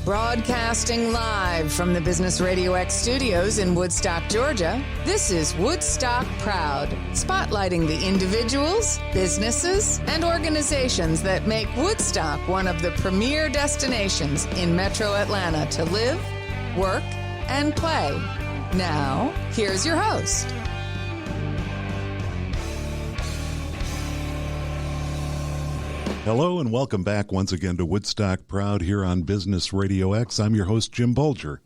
Broadcasting live from the Business RadioX studios in Woodstock, Georgia, this is Woodstock Proud, spotlighting the individuals, businesses, and organizations that make Woodstock one of the premier destinations in Metro Atlanta to live, work, and play. Now, here's your host. Hello and welcome back once again to Woodstock Proud here on Business RadioX. I'm your host, Jim Bulger.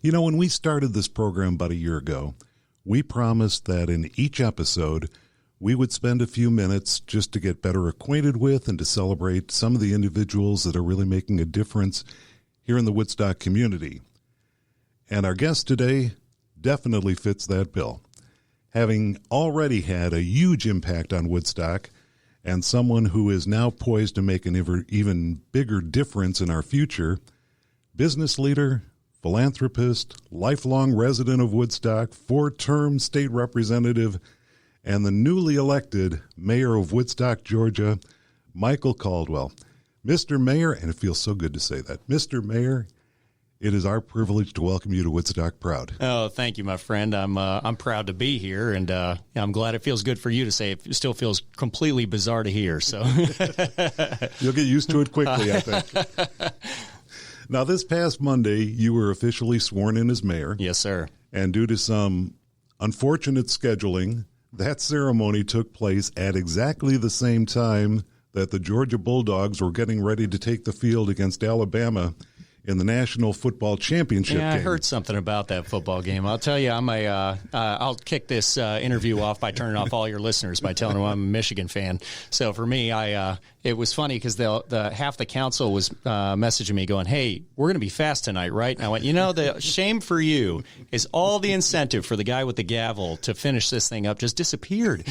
You know, when we started this program about a year ago, we promised that in each episode we would spend a few minutes just to get better acquainted with and to celebrate some of the individuals that are really making a difference here in the Woodstock community. And our guest today definitely fits that bill. Having already had a huge impact on Woodstock, and someone who is now poised to make an even bigger difference in our future, business leader, philanthropist, lifelong resident of Woodstock, 4-term state representative, and the newly elected Mayor of Woodstock, Georgia, Michael Caldwell. Mr. Mayor, and it feels so good to say that, Mr. Mayor, it is our privilege to welcome you to Woodstock Proud. Oh, thank you, my friend. I'm proud to be here, and I'm glad it feels good for you to say. It still feels completely bizarre to hear. So you'll get used to it quickly, I think. Now, this past Monday, you were officially sworn in as mayor. Yes, sir. And due to some unfortunate scheduling, that ceremony took place at exactly the same time that the Georgia Bulldogs were getting ready to take the field against Alabama in the National Football Championship game. I heard something about that football game. I'll tell you, I'll kick this interview off by turning off all your listeners by telling them I'm a Michigan fan. So for me, it was funny because the half the council was messaging me going, "Hey, we're going to be fast tonight, right?" And I went, the shame for you is all the incentive for the guy with the gavel to finish this thing up just disappeared.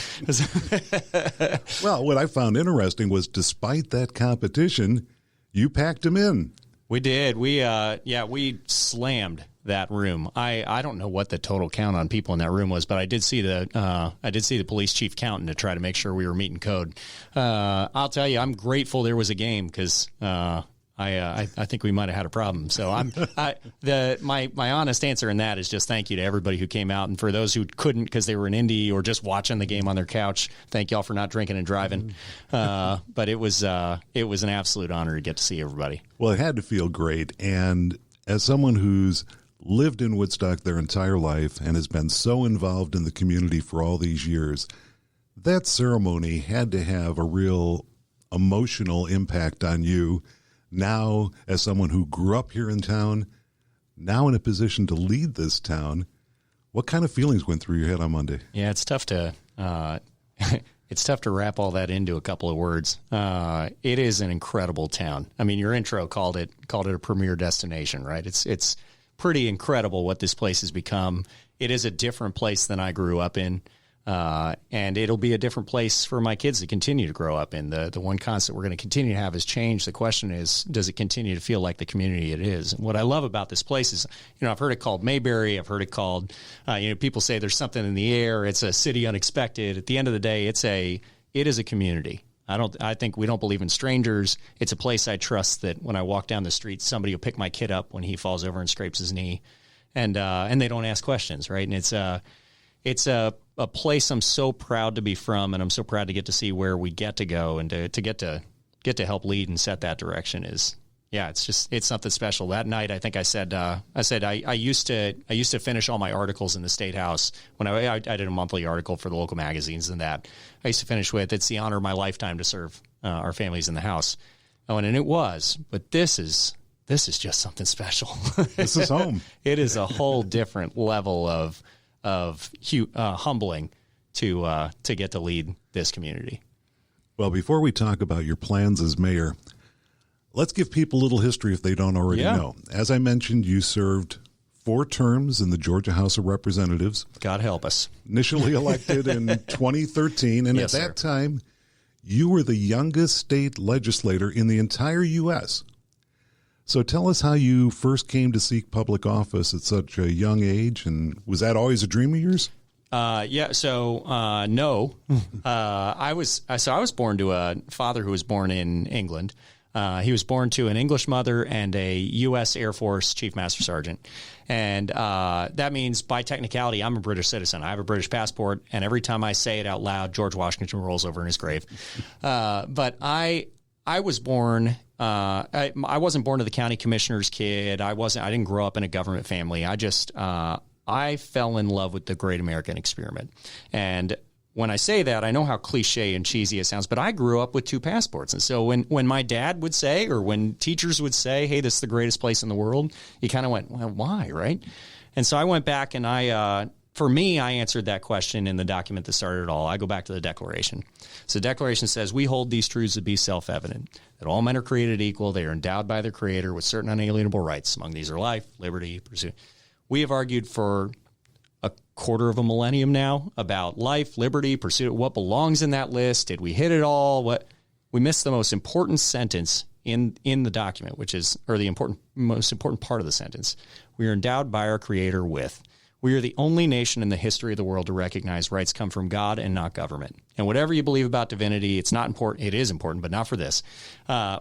Well, what I found interesting was despite that competition, you packed him in. We did. We slammed that room. I don't know what the total count on people in that room was, but I did see the police chief counting to try to make sure we were meeting code. I'll tell you, I'm grateful there was a game because I think we might have had a problem. So my honest answer in that is just thank you to everybody who came out, and for those who couldn't because they were in Indy or just watching the game on their couch, thank y'all for not drinking and driving. But it was an absolute honor to get to see everybody. Well, it had to feel great, and as someone who's lived in Woodstock their entire life and has been so involved in the community for all these years, that ceremony had to have a real emotional impact on you. Now, as someone who grew up here in town, now in a position to lead this town, what kind of feelings went through your head on Monday? Yeah, it's tough to wrap all that into a couple of words. It is an incredible town. I mean, your intro called it a premier destination, right? It's pretty incredible what this place has become. It is a different place than I grew up in. And it'll be a different place for my kids to continue to grow up in. The one constant we're going to continue to have is change. The question is, does it continue to feel like the community it is? And what I love about this place is, I've heard it called Mayberry. I've heard it called, people say there's something in the air. It's a city unexpected. At the end of the day, it is a community. I think we don't believe in strangers. It's a place I trust that when I walk down the street, somebody will pick my kid up when he falls over and scrapes his knee, and they don't ask questions, right? And it's a place I'm so proud to be from, and I'm so proud to get to see where we get to go, and to get to help lead and set that direction is, it's something special. That night, I think I said I used to finish all my articles in the State House when I did a monthly article for the local magazines, and that I used to finish with, "It's the honor of my lifetime to serve our families in the House." Oh, and it was, but this is just something special. This is home. It is a whole different level of humbling to get to lead this community. Well, before we talk about your plans as mayor, let's give people a little history if they don't already know. As I mentioned, you served 4 terms in the Georgia House of Representatives. God help us. Initially elected in 2013, and yes, at that time, you were the youngest state legislator in the entire U.S. So tell us how you first came to seek public office at such a young age, and was that always a dream of yours? No. I was born to a father who was born in England. He was born to an English mother and a U.S. Air Force Chief Master Sergeant. And that means, by technicality, I'm a British citizen. I have a British passport, and every time I say it out loud, George Washington rolls over in his grave. But I was born. I wasn't born to the county commissioner's kid. I didn't grow up in a government family. I fell in love with the great American experiment. And when I say that, I know how cliche and cheesy it sounds, but I grew up with 2 passports. And so when my dad would say, or when teachers would say, hey, this is the greatest place in the world, you kind of went, well, why, right? And so I went back and I answered that question in the document that started it all. I go back to the Declaration. So the Declaration says, we hold these truths to be self-evident, that all men are created equal, they are endowed by their Creator with certain unalienable rights. Among these are life, liberty, pursuit. We have argued for a quarter of a millennium now about life, liberty, pursuit, what belongs in that list. Did we hit it all? We missed the most important sentence in the document, which is, or the most important part of the sentence. We are endowed by our Creator with. We are the only nation in the history of the world to recognize rights come from God and not government. And whatever you believe about divinity, it's not important. It is important, but not for this.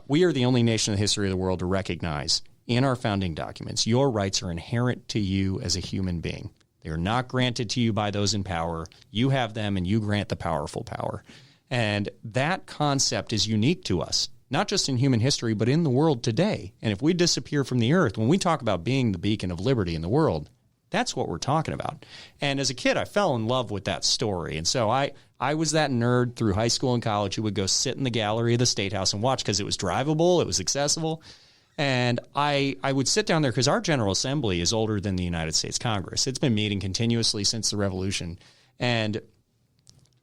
We are the only nation in the history of the world to recognize in our founding documents, your rights are inherent to you as a human being. They are not granted to you by those in power. You have them, and you grant the powerful power. And that concept is unique to us, not just in human history, but in the world today. And if we disappear from the earth, when we talk about being the beacon of liberty in the world, that's what we're talking about. And as a kid, I fell in love with that story. And so I was that nerd through high school and college who would go sit in the gallery of the State House and watch because it was drivable, it was accessible. And I would sit down there because our General Assembly is older than the United States Congress. It's been meeting continuously since the Revolution. And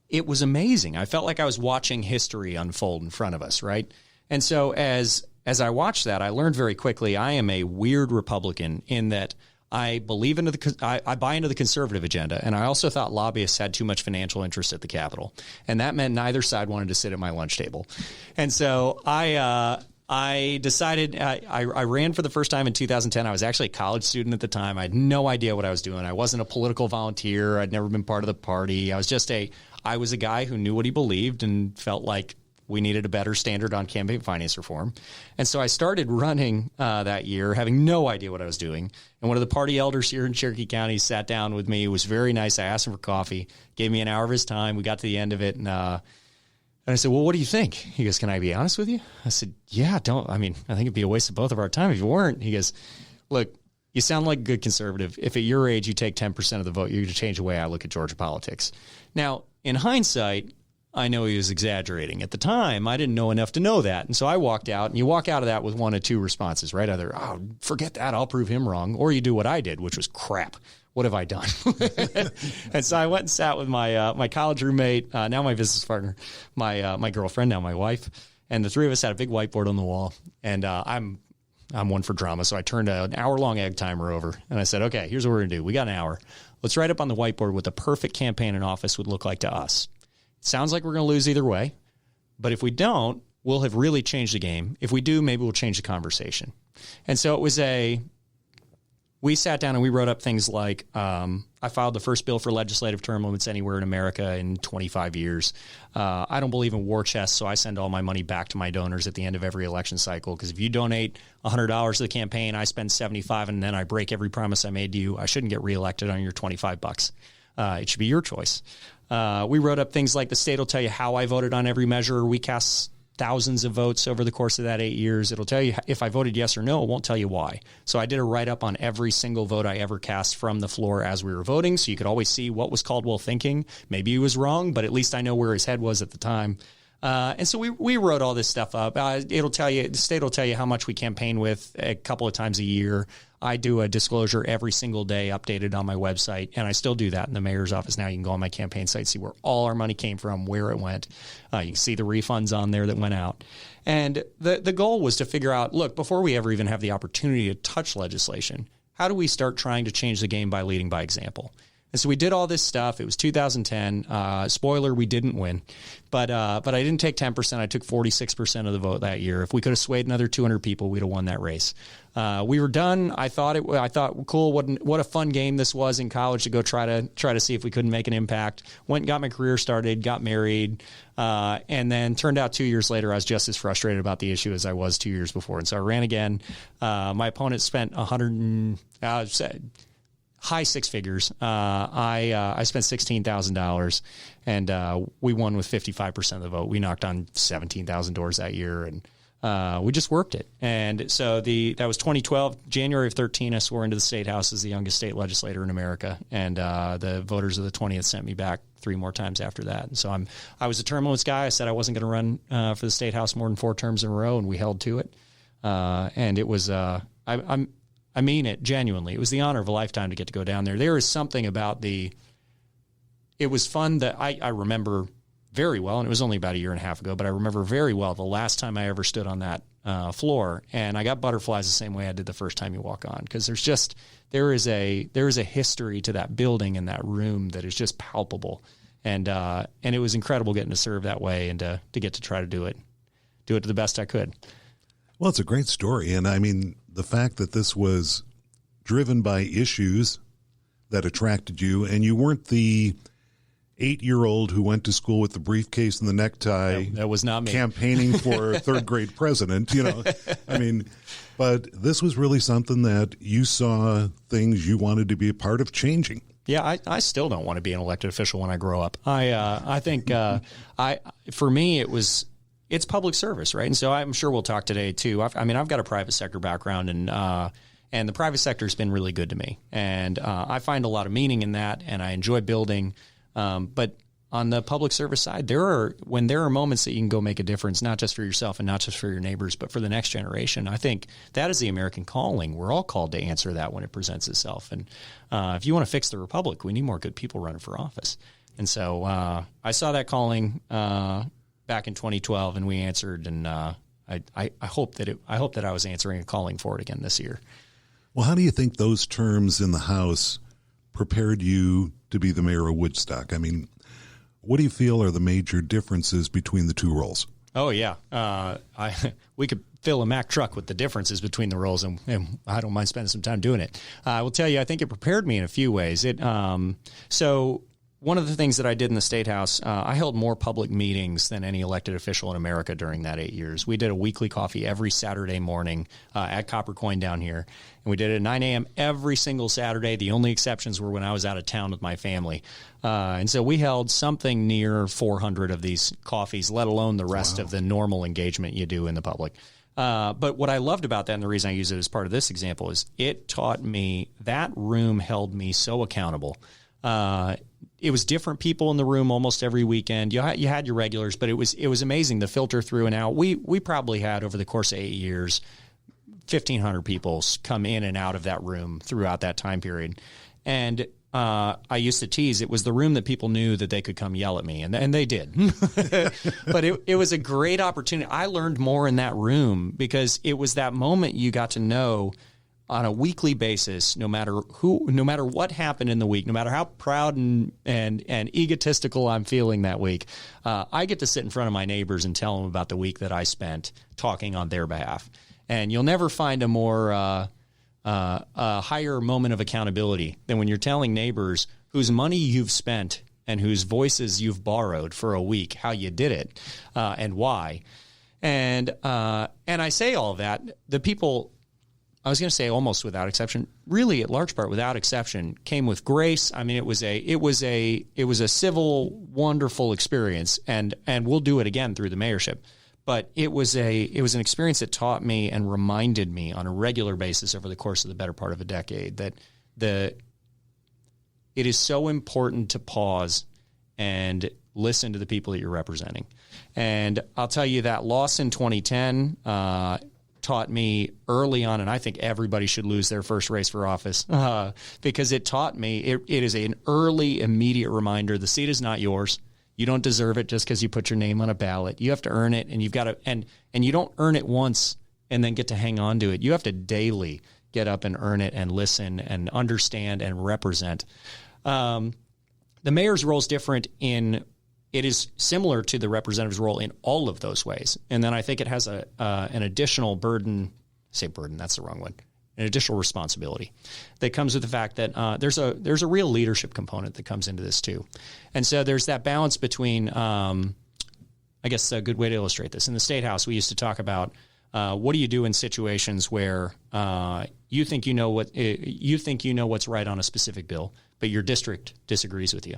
it was amazing. I felt like I was watching history unfold in front of us, right? And so as I watched that, I learned very quickly I am a weird Republican in that I buy into the conservative agenda, and I also thought lobbyists had too much financial interest at the Capitol. And that meant neither side wanted to sit at my lunch table. And so I decided I ran for the first time in 2010. I was actually a college student at the time. I had no idea what I was doing. I wasn't a political volunteer. I'd never been part of the party. I was a guy who knew what he believed and felt like we needed a better standard on campaign finance reform. And so I started running that year, having no idea what I was doing. And one of the party elders here in Cherokee County sat down with me. It was very nice. I asked him for coffee, gave me an hour of his time. We got to the end of it, and I said, well, what do you think? He goes, can I be honest with you? I said, yeah, I think it'd be a waste of both of our time if you weren't. He goes, look, you sound like a good conservative. If at your age you take 10% of the vote, you're going to change the way I look at Georgia politics. Now, in hindsight, I know he was exaggerating. At the time, I didn't know enough to know that. And so I walked out, and you walk out of that with one of two responses, right? Either, oh, forget that, I'll prove him wrong, or you do what I did, which was crap. What have I done? And so I went and sat with my college roommate, now my business partner, my girlfriend, now my wife, and the three of us had a big whiteboard on the wall. And I'm one for drama, so I turned an hour-long egg timer over, and I said, okay, here's what we're going to do. We got an hour. Let's write up on the whiteboard what the perfect campaign in office would look like to us. It sounds like we're going to lose either way, but if we don't, we'll have really changed the game. If we do, maybe we'll change the conversation. And so it was we sat down and we wrote up things like, I filed the first bill for legislative term limits anywhere in America in 25 years. I don't believe in war chests, so I send all my money back to my donors at the end of every election cycle. Because if you donate $100 to the campaign, I spend $75, and then I break every promise I made to you, I shouldn't get reelected on your $25. It should be your choice. We wrote up things like the state will tell you how I voted on every measure. We cast thousands of votes over the course of that 8 years. It'll tell you if I voted yes or no. It won't tell you why. So I did a write-up on every single vote I ever cast from the floor as we were voting, so you could always see what was Caldwell thinking. Maybe he was wrong, but at least I know where his head was at the time. And so we wrote all this stuff up. The state will tell you how much we campaign with a couple of times a year. I do a disclosure every single day updated on my website, and I still do that in the mayor's office now. You can go on my campaign site, see where all our money came from, where it went. You can see the refunds on there that went out. And the goal was to figure out, look, before we ever even have the opportunity to touch legislation, how do we start trying to change the game by leading by example? And so we did all this stuff. It was 2010. Spoiler, we didn't win. But I didn't take 10%. I took 46% of the vote that year. If we could have swayed another 200 people, we'd have won that race. We were done. I thought, cool, what a fun game this was in college to go try to see if we couldn't make an impact. Went and got my career started, got married, and then turned out 2 years later I was just as frustrated about the issue as I was 2 years before. And so I ran again. My opponent spent high six figures. I spent $16,000, and we won with 55% of the vote. We knocked on 17,000 doors that year, and we just worked it. And so that was 2012, January of 13. I swore into the state house as the youngest state legislator in America, and the voters of the 20th sent me back 3 more times after that. And so I was a term limits guy. I said I wasn't going to run for the state house more than 4 terms in a row, and we held to it. And it was I mean it genuinely. It was the honor of a lifetime to get to go down there. There is something about it was fun that I remember very well, and it was only about a year and a half ago, but I remember very well the last time I ever stood on that floor, and I got butterflies the same way I did the first time you walk on, because there is a history to that building and that room that is just palpable, and it was incredible getting to serve that way and to get to try to do it to the best I could. Well, it's a great story, and I mean, the fact that this was driven by issues that attracted you, and you weren't the 8-year-old who went to school with the briefcase and the necktie. That was not me. Campaigning for third grade president, I mean, but this was really something that you saw things you wanted to be a part of changing. Yeah, I still don't want to be an elected official when I grow up. I think for me it's public service, right? And so I'm sure we'll talk today too. I've got a private sector background, and the private sector has been really good to me, and I find a lot of meaning in that, and I enjoy building. But on the public service side, when there are moments that you can go make a difference, not just for yourself and not just for your neighbors, but for the next generation. I think that is the American calling. We're all called to answer that when it presents itself. And if you want to fix the republic, we need more good people running for office. And so I saw that calling back in 2012, and we answered, and I hope that I was answering a calling for it again this year. Well, how do you think those terms in the House prepared you to be the mayor of Woodstock? I mean, what do you feel are the major differences between the two roles? Oh, yeah. We could fill a Mack truck with the differences between the roles, and I don't mind spending some time doing it. I will tell you, I think it prepared me in a few ways. So one of the things that I did in the State House, I held more public meetings than any elected official in America during that 8 years. We did a weekly coffee every Saturday morning at Copper Coin down here, and we did it at 9 a.m. every single Saturday. The only exceptions were when I was out of town with my family. And so we held something near 400 of these coffees, let alone the rest of the normal engagement you do in the public. But what I loved about that, and the reason I use it as part of this example, is it taught me, that room held me so accountable. It was different people in the room almost every weekend. You had your regulars, but it was amazing the filter through and out. We probably had, over the course of 8 years, 1,500 people come in and out of that room throughout that time period. And I used to tease, it was the room that people knew that they could come yell at me, and they did. But it was a great opportunity. I learned more in that room because it was that moment you got to know on a weekly basis, no matter what happened in the week, no matter how proud and egotistical I'm feeling that week, I get to sit in front of my neighbors and tell them about the week that I spent talking on their behalf. And you'll never find a higher moment of accountability than when you're telling neighbors whose money you've spent and whose voices you've borrowed for a week, how you did it, and why. And I say all of that. The people, I was going to say almost without exception, really at large part without exception, came with grace. I mean, it was a civil, wonderful experience, and we'll do it again through the mayorship. But it was an experience that taught me and reminded me on a regular basis over the course of the better part of a decade that it is so important to pause and listen to the people that you're representing. And I'll tell you that loss in 2010 taught me early on, and I think everybody should lose their first race for office because it taught me, it is an early, immediate reminder, the seat is not yours. You don't deserve it just because you put your name on a ballot. You have to earn it, and you've got to, and you don't earn it once and then get to hang on to it. You have to daily get up and earn it and listen and understand and represent. The mayor's role is different it is similar to the representative's role in all of those ways. And then I think it has an additional burden, say burden, that's the wrong one, an additional responsibility that comes with the fact that there's a real leadership component that comes into this too. And so there's that balance between, I guess a good way to illustrate this. In the State House, we used to talk about what do you do in situations where you think you know what's right on a specific bill, but your district disagrees with you.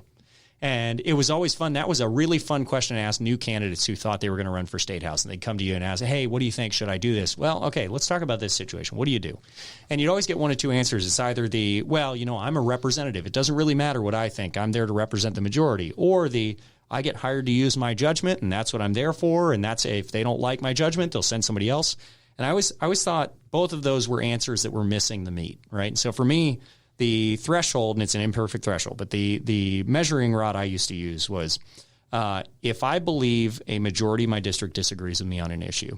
And it was always fun. That was a really fun question to ask new candidates who thought they were going to run for State House. And they'd come to you and ask, hey, what do you think? Should I do this? Well, okay, let's talk about this situation. What do you do? And you'd always get one of two answers. It's either I'm a representative. It doesn't really matter what I think. I'm there to represent the majority. Or I get hired to use my judgment, and that's what I'm there for. And that's if they don't like my judgment, they'll send somebody else. And I always thought both of those were answers that were missing the meat, right? And so for me, the threshold, and it's an imperfect threshold, but the measuring rod I used to use was if I believe a majority of my district disagrees with me on an issue,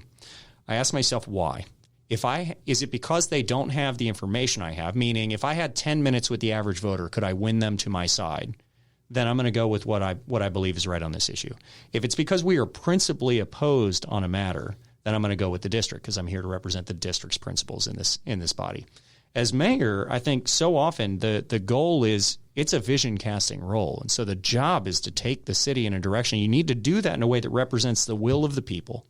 I ask myself why. Is it because they don't have the information I have? Meaning, if I had 10 minutes with the average voter, could I win them to my side? Then I'm going to go with what I believe is right on this issue. If it's because we are principally opposed on a matter, then I'm going to go with the district because I'm here to represent the district's principles in this body. As mayor, I think so often the goal is it's a vision casting role. And so the job is to take the city in a direction. You need to do that in a way that represents the will of the people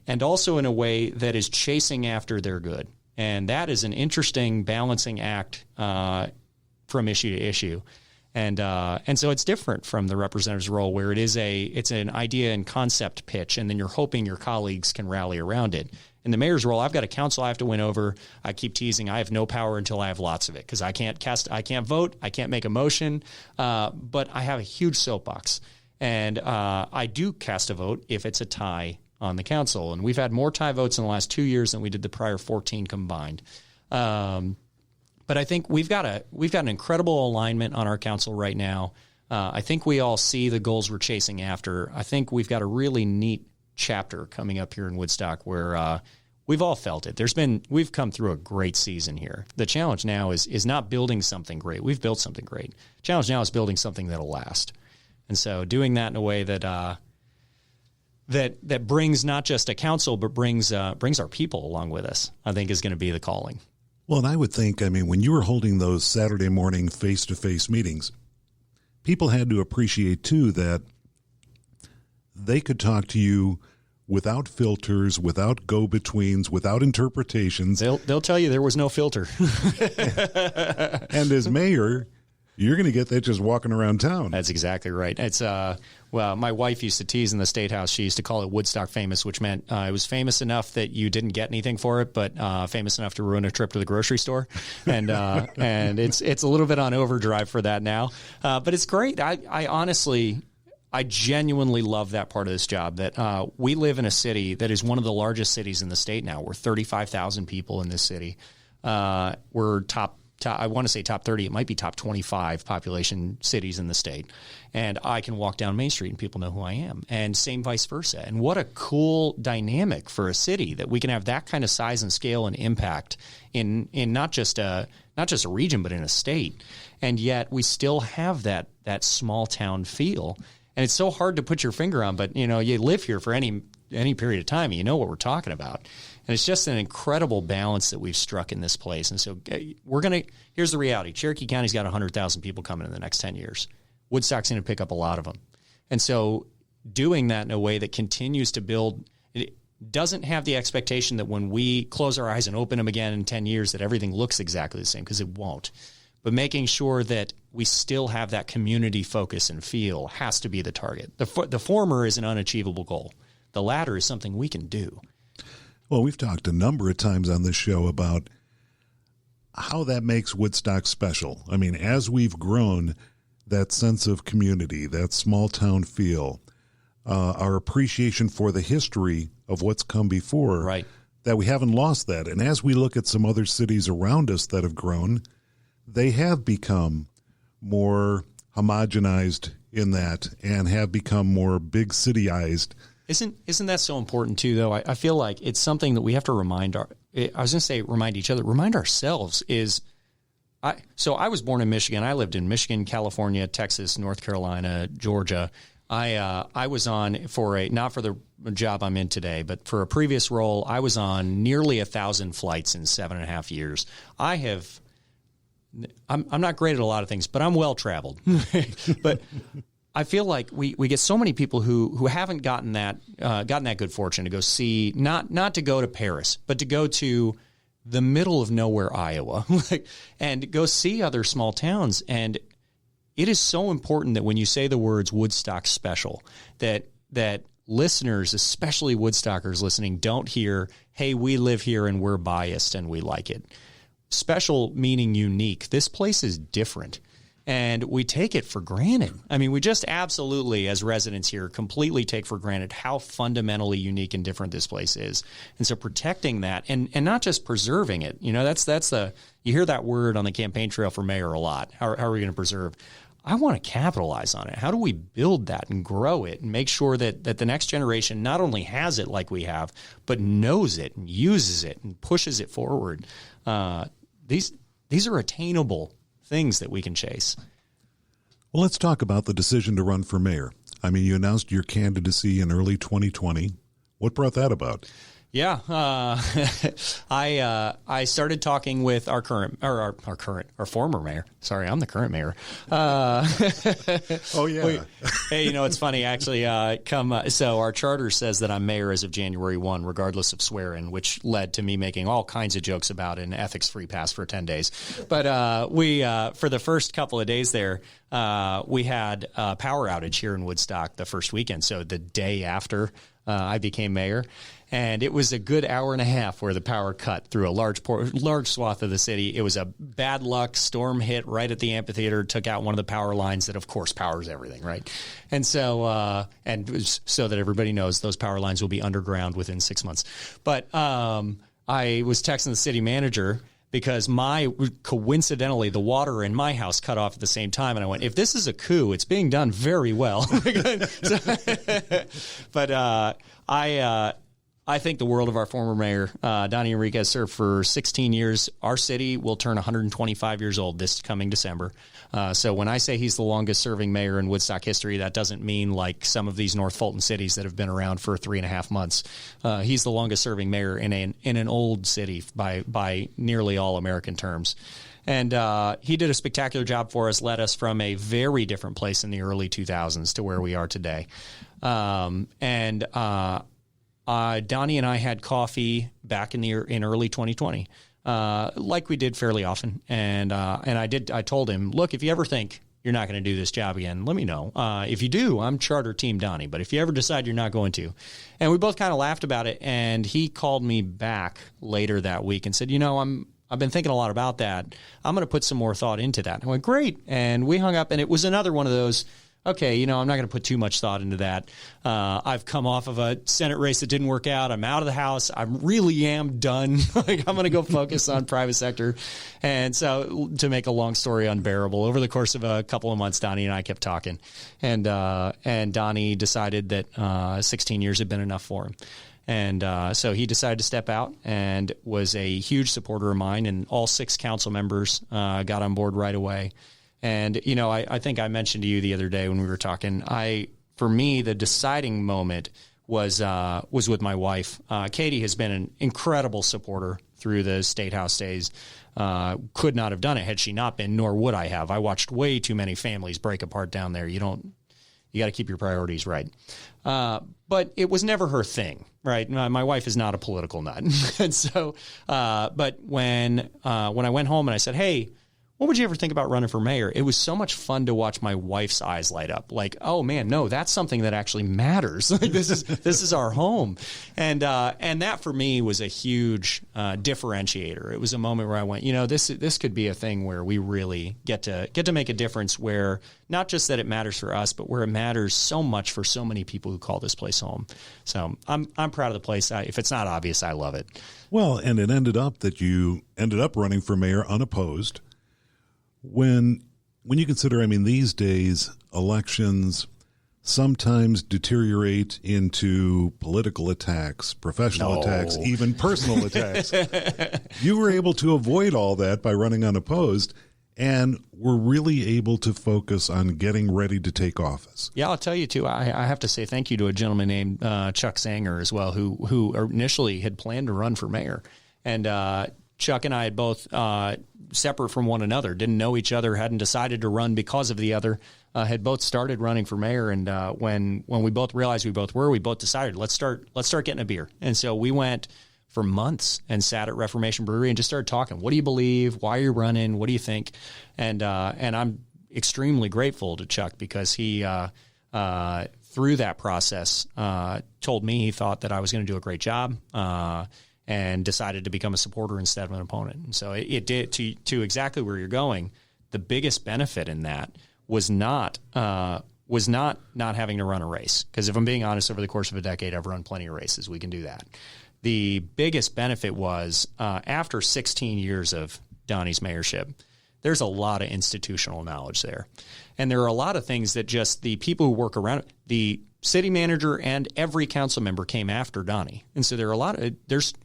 and also in a way that is chasing after their good. And that is an interesting balancing act from issue to issue. And so it's different from the representative's role where it's an idea and concept pitch, and then you're hoping your colleagues can rally around it. In the mayor's role, I've got a council I have to win over. I keep teasing I have no power until I have lots of it because I can't vote, I can't make a motion, but I have a huge soapbox. And I do cast a vote if it's a tie on the council. And we've had more tie votes in the last 2 years than we did the prior 14 combined. But I think we've got an incredible alignment on our council right now. I think we all see the goals we're chasing after. I think we've got a really neat chapter coming up here in Woodstock where we've all felt it. We've come through a great season here. The challenge now is not building something great. We've built something great. The challenge now is building something that'll last. And so doing that in a way that that brings not just a council, but brings our people along with us, I think is going to be the calling. Well, and I would think, when you were holding those Saturday morning face-to-face meetings, people had to appreciate, too, that they could talk to you without filters, without go-betweens, without interpretations. They'll tell you there was no filter. And as mayor, you're going to get that just walking around town. That's exactly right. It's well, my wife used to tease in the State House. She used to call it Woodstock famous, which meant it was famous enough that you didn't get anything for it, but famous enough to ruin a trip to the grocery store. And it's a little bit on overdrive for that now. But it's great. I genuinely love that part of this job, that we live in a city that is one of the largest cities in the state now. We're 35,000 people in this city. We're I want to say top 30. It might be top 25 population cities in the state. And I can walk down Main Street and people know who I am. And same vice versa. And what a cool dynamic for a city that we can have that kind of size and scale and impact in not just a region, but in a state. And yet we still have that small town feel. And it's so hard to put your finger on, but you live here for any period of time, and you know what we're talking about. And it's just an incredible balance that we've struck in this place. And so here's the reality. Cherokee County's got 100,000 people coming in the next 10 years. Woodstock's going to pick up a lot of them. And so doing that in a way that continues to build, it doesn't have the expectation that when we close our eyes and open them again in 10 years that everything looks exactly the same, because it won't. But making sure that we still have that community focus and feel has to be the target. The former is an unachievable goal. The latter is something we can do. Well, we've talked a number of times on this show about how that makes Woodstock special. As we've grown, that sense of community, that small town feel, our appreciation for the history of what's come before, right, that we haven't lost that. And as we look at some other cities around us that have grown, they have become more homogenized in that and have become more big cityized. Isn't that so important too, though? I feel like it's something that we have to remind each other, remind ourselves is I was born in Michigan. I lived in Michigan, California, Texas, North Carolina, Georgia. I was on not for the job I'm in today, but for a previous role, I was on nearly 1,000 flights in 7.5 years. I'm not great at a lot of things, but I'm well traveled. But I feel like we get so many people who haven't gotten that good fortune to go see, not to go to Paris, but to go to the middle of nowhere, Iowa, and go see other small towns. And it is so important that when you say the words Woodstock special, that listeners, especially Woodstockers listening, don't hear, hey, we live here and we're biased and we like it. Special meaning unique. This place is different. And we take it for granted. I mean, we just absolutely, as residents here, completely take for granted how fundamentally unique and different this place is. And so protecting that and not just preserving it, you hear that word on the campaign trail for mayor a lot. How are we going to preserve? I want to capitalize on it. How do we build that and grow it and make sure that the next generation not only has it like we have, but knows it and uses it and pushes it forward? These are attainable things that we can chase. Well, let's talk about the decision to run for mayor. I mean, you announced your candidacy in early 2020. What brought that about? Yeah, I started talking with our former mayor. Sorry, I'm the current mayor. Oh yeah. Hey, it's funny actually. So our charter says that I'm mayor as of January 1, regardless of swearing, which led to me making all kinds of jokes about an ethics free pass for 10 days. But we for the first couple of days there, we had a power outage here in Woodstock the first weekend. So the day after I became mayor. And it was a good hour and a half where the power cut through a large swath of the city. It was a bad luck storm hit right at the amphitheater, took out one of the power lines that, of course, powers everything, right? And so, so that everybody knows, those power lines will be underground within 6 months. But I was texting the city manager because coincidentally, the water in my house cut off at the same time. And I went, if this is a coup, it's being done very well. But I think the world of our former mayor, Donnie Enriquez, served for 16 years. Our city will turn 125 years old this coming December. So when I say he's the longest serving mayor in Woodstock history, that doesn't mean like some of these North Fulton cities that have been around for 3.5 months. He's the longest serving mayor in an old city by nearly all American terms. And he did a spectacular job for us, led us from a very different place in the early 2000s to where we are today. Donnie and I had coffee back in early 2020, like we did fairly often. And I told him, look, if you ever think you're not going to do this job again, let me know. If you do, I'm charter team Donnie. But if you ever decide you're not going to, and we both kind of laughed about it. And he called me back later that week and said, I've been thinking a lot about that. I'm going to put some more thought into that. I went, great. And we hung up, and it was another one of those, okay, I'm not going to put too much thought into that. I've come off of a Senate race that didn't work out. I'm out of the House. I really am done. I'm going to go focus on private sector. And so to make a long story unbearable, over the course of a couple of months, Donnie and I kept talking. And Donnie decided that 16 years had been enough for him. And so he decided to step out and was a huge supporter of mine. And all 6 council members got on board right away. And, I think I mentioned to you the other day when we were talking, for me, the deciding moment was with my wife. Katie has been an incredible supporter through the State House days. Could not have done it had she not been, nor would I have. I watched way too many families break apart down there. You got to keep your priorities right. But it was never her thing, right? My wife is not a political nut. And so, but when I went home and I said, hey, what would you ever think about running for mayor? It was so much fun to watch my wife's eyes light up. Like, oh man, no, that's something that actually matters. Like this is our home, and that for me was a huge differentiator. It was a moment where I went, this could be a thing where we really get to make a difference. Where not just that it matters for us, but where it matters so much for so many people who call this place home. So I'm proud of the place. If it's not obvious, I love it. Well, and it ended up that you ended up running for mayor unopposed. When you consider, these days, elections sometimes deteriorate into political attacks, professional attacks, even personal attacks. You were able to avoid all that by running unopposed. and were really able to focus on getting ready to take office. Yeah, I'll tell you, too, I have to say thank you to a gentleman named Chuck Sanger as well, who initially had planned to run for mayor. And Chuck and I had both, separate from one another, didn't know each other, hadn't decided to run because of the other, had both started running for mayor. And when we both realized we both decided, let's start getting a beer. And so we went for months and sat at Reformation Brewery and just started talking. What do you believe? Why are you running? What do you think? And I'm extremely grateful to Chuck because he, through that process, told me he thought that I was going to do a great job, and decided to become a supporter instead of an opponent. And so it did to exactly where you're going. The biggest benefit in that was not having to run a race. Because if I'm being honest, over the course of a decade, I've run plenty of races. We can do that. The biggest benefit was after 16 years of Donnie's mayorship, there's a lot of institutional knowledge there. And there are a lot of things that just the people who work around it, the city manager and every council member came after Donnie. And so there are a lot of,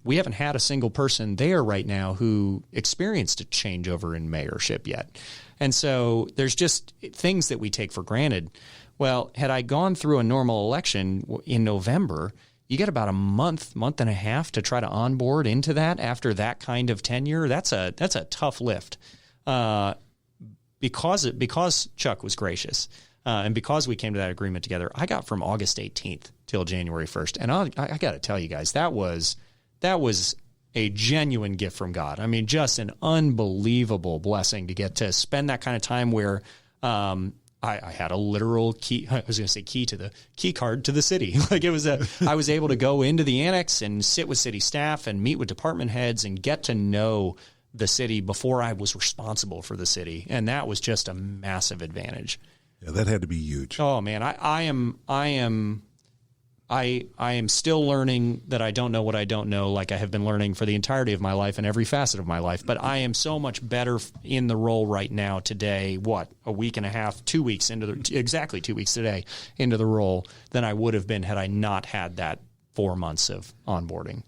we haven't had a single person there right now who experienced a changeover in mayorship yet. And so there's just things that we take for granted. Well, had I gone through a normal election in November, you get about a month and a half to try to onboard into that after that kind of tenure. That's a tough lift. Because Chuck was gracious, and because we came to that agreement together, I got from August 18th till January 1st. And I got to tell you guys, that was a genuine gift from God. I mean, just an unbelievable blessing to get to spend that kind of time where, I had a literal key. I was going to say key card to the city. Like I was able to go into the annex and sit with city staff and meet with department heads and get to know the city before I was responsible for the city. And that was just a massive advantage. Yeah, that had to be huge. Oh man, I am still learning that I don't know what I don't know, like I have been learning for the entirety of my life and every facet of my life. But I am so much better in the role right now today, a week and a half, 2 weeks exactly 2 weeks today into the role than I would have been had I not had that 4 months of onboarding.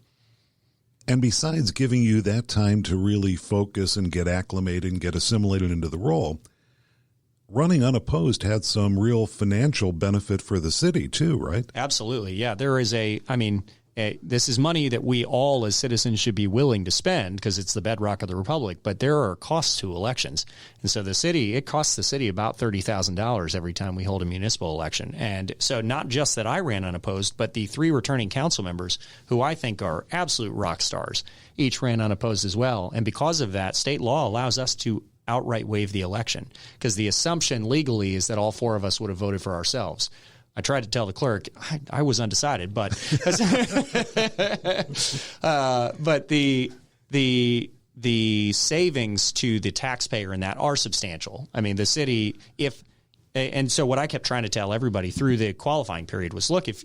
And besides giving you that time to really focus and get acclimated and get assimilated into the role, running unopposed had some real financial benefit for the city too, right? Absolutely. Yeah. There is this is money that we all as citizens should be willing to spend because it's the bedrock of the republic, but there are costs to elections. And so it costs the city about $30,000 every time we hold a municipal election. And so not just that I ran unopposed, but the 3 returning council members who I think are absolute rock stars, each ran unopposed as well. And because of that, state law allows us to outright waive the election because the assumption legally is that all 4 of us would have voted for ourselves. I tried to tell the clerk I was undecided, but but the savings to the taxpayer in that are substantial. I mean, the city and so what I kept trying to tell everybody through the qualifying period was, look, if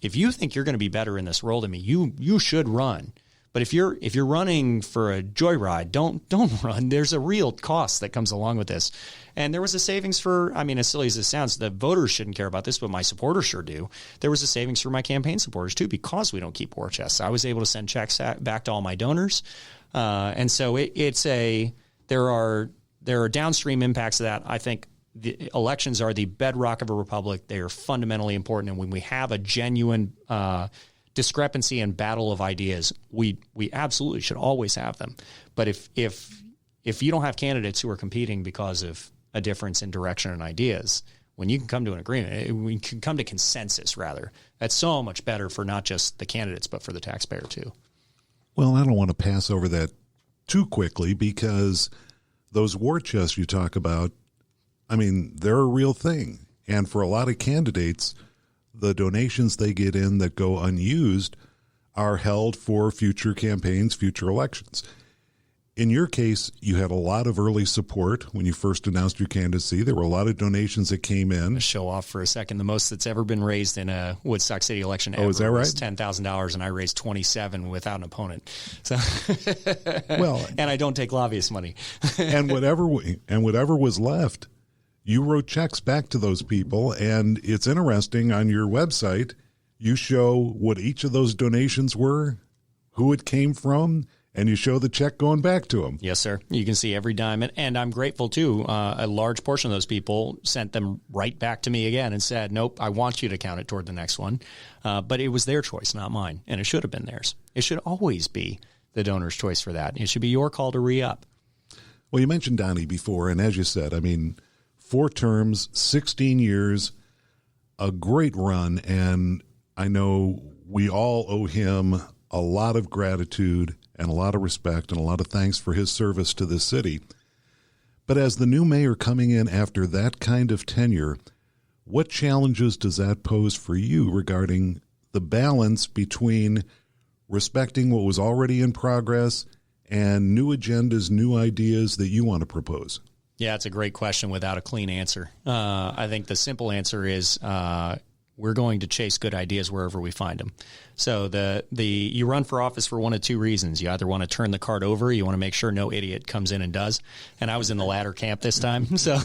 you think you're going to be better in this role than me, you should run. But if you're running for a joyride, don't run. There's a real cost that comes along with this. And there was a savings for, I mean, as silly as this sounds, the voters shouldn't care about this, but my supporters sure do. There was a savings for my campaign supporters too, because we don't keep war chests. I was able to send checks back to all my donors. And so there are downstream impacts of that. I think the elections are the bedrock of a republic. They are fundamentally important. And when we have a genuine discrepancy and battle of ideas, we absolutely should always have them. But if you don't have candidates who are competing because of a difference in direction and ideas, when you can come to an agreement, we can come to consensus rather. That's so much better for not just the candidates, but for the taxpayer too. Well, I don't want to pass over that too quickly because those war chests you talk about, I mean, they're a real thing. And for a lot of candidates, the donations they get in that go unused are held for future campaigns, future elections. In your case, you had a lot of early support when you first announced your candidacy. There were a lot of donations that came in. Show off for a second. The most that's ever been raised in a Woodstock City election ever is that right? was $10,000, and I raised $27,000 without an opponent. So, well, and I don't take lobbyist money. and whatever was left, you wrote checks back to those people, and it's interesting on your website. You show what each of those donations were, who it came from, and you show the check going back to them. Yes, sir. You can see every dime. And I'm grateful, too. A large portion of those people sent them right back to me again and said, nope, I want you to count it toward the next one. But it was their choice, not mine. And it should have been theirs. It should always be the donor's choice for that. It should be your call to re-up. Well, you mentioned Donnie before, and as you said, 4 terms, 16 years, a great run, and I know we all owe him a lot of gratitude and a lot of respect and a lot of thanks for his service to this city. But as the new mayor coming in after that kind of tenure, what challenges does that pose for you regarding the balance between respecting what was already in progress and new agendas, new ideas that you want to propose? Yeah, it's a great question without a clean answer. I think the simple answer is we're going to chase good ideas wherever we find them. So you run for office for one of 2 reasons. You either want to turn the cart over, or you want to make sure no idiot comes in and does. And I was in the latter camp this time. So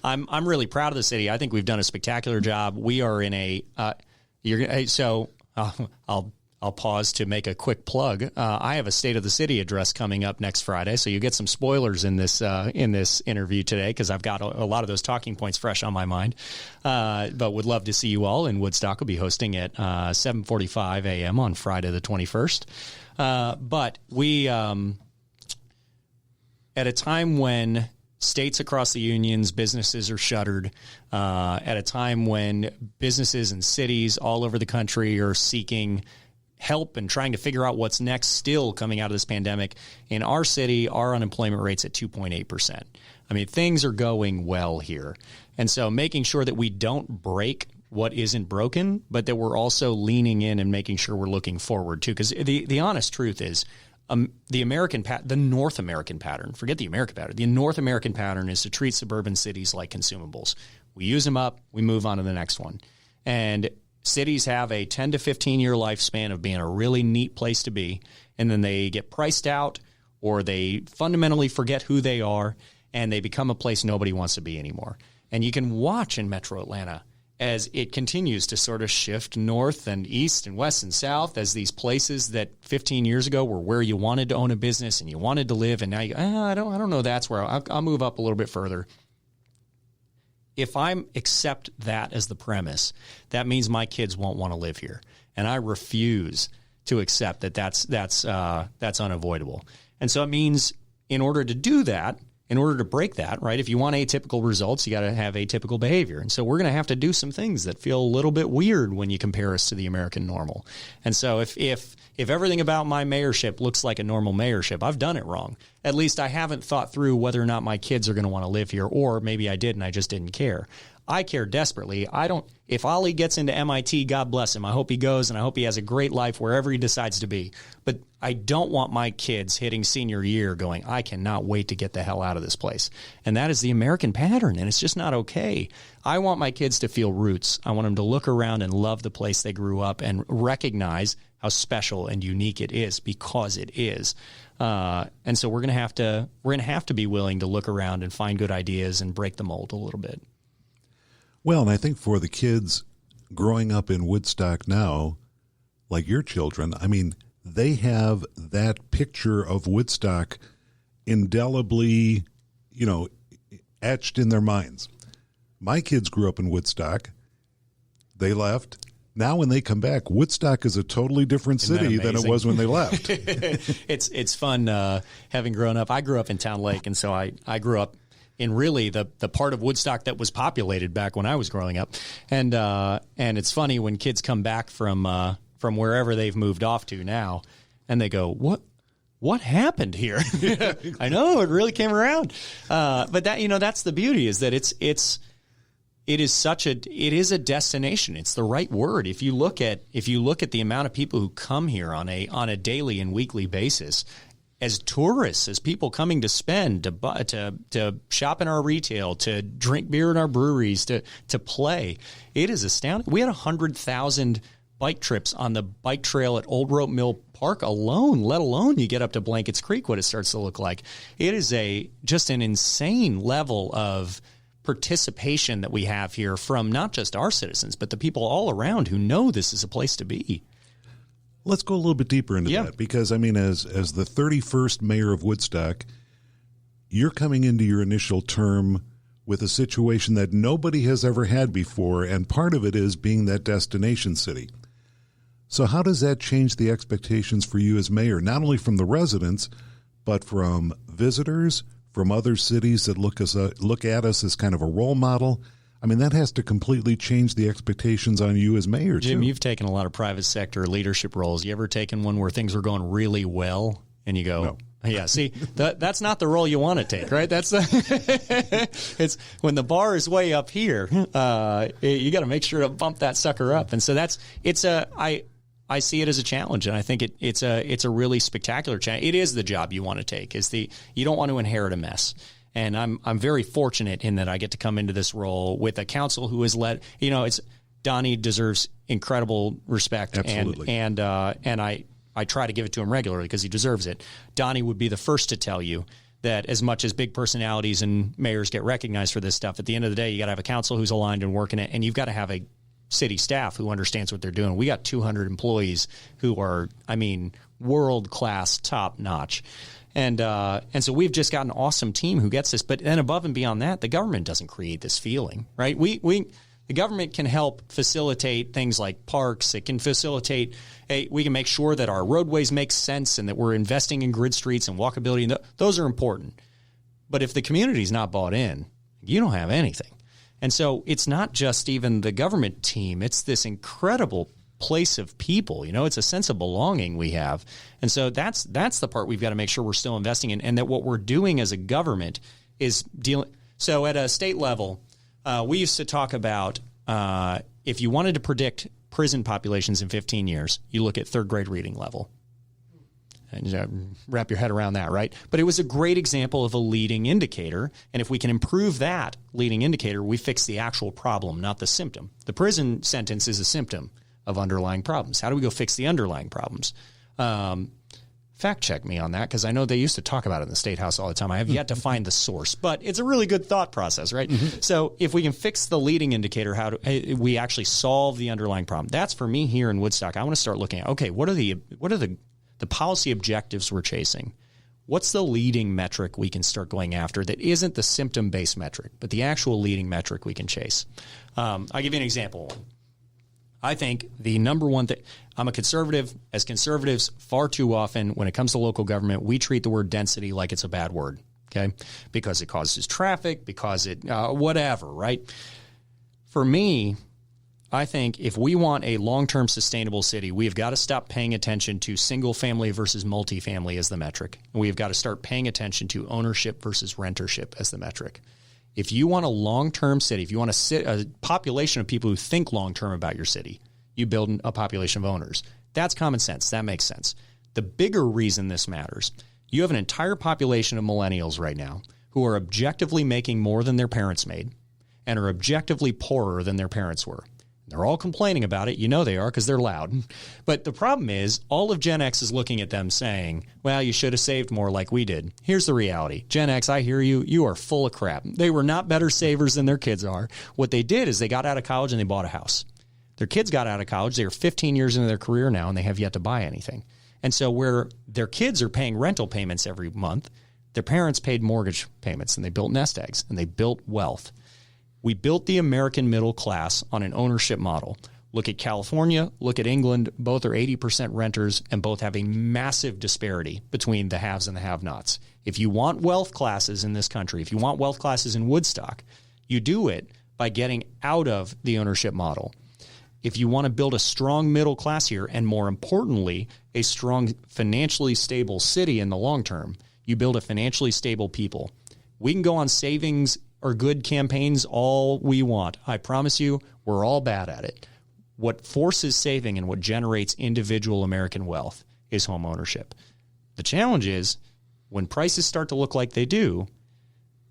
I'm really proud of the city. I think we've done a spectacular job. We are in I'll pause to make a quick plug. I have a State of the City address coming up next Friday, so you get some spoilers in this interview today because I've got a lot of those talking points fresh on my mind. But would love to see you all in Woodstock. We'll be hosting at 7:45 a.m. on Friday the 21st. But we, at a time when states across the unions, businesses are shuttered, at a time when businesses and cities all over the country are seeking help and trying to figure out what's next still coming out of this pandemic. In our city, our unemployment rate's at 2.8%. Things are going well here. And so making sure that we don't break what isn't broken, but that we're also leaning in and making sure we're looking forward too. Because the honest truth is the North American pattern, forget the American pattern, the North American pattern is to treat suburban cities like consumables. We use them up, we move on to the next one. And cities have a 10 to 15-year lifespan of being a really neat place to be, and then they get priced out or they fundamentally forget who they are, and they become a place nobody wants to be anymore. And you can watch in Metro Atlanta as it continues to sort of shift north and east and west and south as these places that 15 years ago were where you wanted to own a business and you wanted to live, and now you I don't know, that's where I'll move up a little bit further. If I accept that as the premise, that means my kids won't want to live here, and I refuse to accept that that's unavoidable. And so it means in order to do that, in order to break that, right? If you want atypical results, you got to have atypical behavior, and so we're going to have to do some things that feel a little bit weird when you compare us to the American normal. And so if everything about my mayorship looks like a normal mayorship, I've done it wrong. At least I haven't thought through whether or not my kids are going to want to live here, or maybe I did and I just didn't care. I care desperately. If Ollie gets into MIT, God bless him. I hope he goes, and I hope he has a great life wherever he decides to be. But I don't want my kids hitting senior year going, I cannot wait to get the hell out of this place. And that is the American pattern, and it's just not okay. I want my kids to feel roots. I want them to look around and love the place they grew up and recognize how special and unique it is, because it is. And so we're going to have to be willing to look around and find good ideas and break the mold a little bit. Well, and I think for the kids growing up in Woodstock now, like your children, they have that picture of Woodstock indelibly, etched in their minds. My kids grew up in Woodstock. They left. Now when they come back, Woodstock is a totally different city than it was when they left. It's fun having grown up. I grew up in Town Lake, and so I grew up in really the part of Woodstock that was populated back when I was growing up. And it's funny when kids come back from wherever they've moved off to now, and they go, what happened here? I know, it really came around. But that's the beauty, is that it is a destination. It's the right word. If you look at the amount of people who come here on a daily and weekly basis, as tourists, as people coming to spend, to shop in our retail, to drink beer in our breweries, to play, it is astounding. We had 100,000 bike trips on the bike trail at Old Rope Mill Park alone, let alone you get up to Blankets Creek, what it starts to look like. It is just an insane level of participation that we have here from not just our citizens, but the people all around who know this is a place to be. Let's go a little bit deeper into Yeah. that, because, I mean, as the 31st mayor of Woodstock, you're coming into your initial term with a situation that nobody has ever had before, and part of it is being that destination city. So how does that change the expectations for you as mayor, not only from the residents, but from visitors, from other cities that look at us as kind of a role model? I mean, that has to completely change the expectations on you as mayor, Jim, too. you've taken a lot of private sector leadership roles. You ever taken one where things are going really well and you go, No. yeah, see, that's not the role you want to take, right? That's it's when the bar is way up here, you got to make sure to bump that sucker up. And so I see it as a challenge, and I think it's a really spectacular challenge. It is the job you want to take. You don't want to inherit a mess. And I'm very fortunate in that I get to come into this role with a council who has led. Donnie deserves incredible respect, Absolutely. and I try to give it to him regularly because he deserves it. Donnie would be the first to tell you that as much as big personalities and mayors get recognized for this stuff, at the end of the day, you got to have a council who's aligned and working it, and you've got to have a city staff who understands what they're doing. We got 200 employees who are, world-class, top-notch. And so we've just got an awesome team who gets this. But then above and beyond that, the government doesn't create this feeling, right? The government can help facilitate things like parks. It can facilitate, we can make sure that our roadways make sense and that we're investing in grid streets and walkability. And those are important. But if the community's not bought in, you don't have anything. And so it's not just even the government team. It's this incredible place of people. It's a sense of belonging we have. And so that's the part we've got to make sure we're still investing in, and that what we're doing as a government is dealing. So at a state level, we used to talk about if you wanted to predict prison populations in 15 years, you look at third grade reading level. And wrap your head around that, right? But it was a great example of a leading indicator. And if we can improve that leading indicator, we fix the actual problem, not the symptom. The prison sentence is a symptom of underlying problems. How do we go fix the underlying problems? Fact check me on that, because I know they used to talk about it in the State House all the time. I have yet to find the source, but it's a really good thought process, right? Mm-hmm. So if we can fix the leading indicator, we actually solve the underlying problem. That's for me here in Woodstock. I want to start looking at, okay, what are the policy objectives we're chasing? What's the leading metric we can start going after that isn't the symptom-based metric, but the actual leading metric we can chase? I'll give you an example. I think the number one thing, I'm a conservative. As conservatives, far too often when it comes to local government, we treat the word density like it's a bad word, okay? Because it causes traffic, because it, whatever, right? For me, I think if we want a long-term sustainable city, we've got to stop paying attention to single-family versus multifamily as the metric. We've got to start paying attention to ownership versus rentership as the metric. If you want a long-term city, if you want a population of people who think long-term about your city, you build a population of owners. That's common sense. That makes sense. The bigger reason this matters, you have an entire population of millennials right now who are objectively making more than their parents made and are objectively poorer than their parents were. They're all complaining about it. You know they are, because they're loud. But the problem is all of Gen X is looking at them saying, well, you should have saved more like we did. Here's the reality. Gen X, I hear you. You are full of crap. They were not better savers than their kids are. What they did is they got out of college and they bought a house. Their kids got out of college. They are 15 years into their career now, and they have yet to buy anything. And so where their kids are paying rental payments every month, their parents paid mortgage payments, and they built nest eggs, and they built wealth. We built the American middle class on an ownership model. Look at California, look at England. Both are 80% renters, and both have a massive disparity between the haves and the have-nots. If you want wealth classes in this country, if you want wealth classes in Woodstock, you do it by getting out of the ownership model. If you want to build a strong middle class here, and more importantly, a strong financially stable city in the long term, you build a financially stable people. We can go on savings or good campaigns all we want. I promise you, we're all bad at it. What forces saving and what generates individual American wealth is home ownership. The challenge is when prices start to look like they do,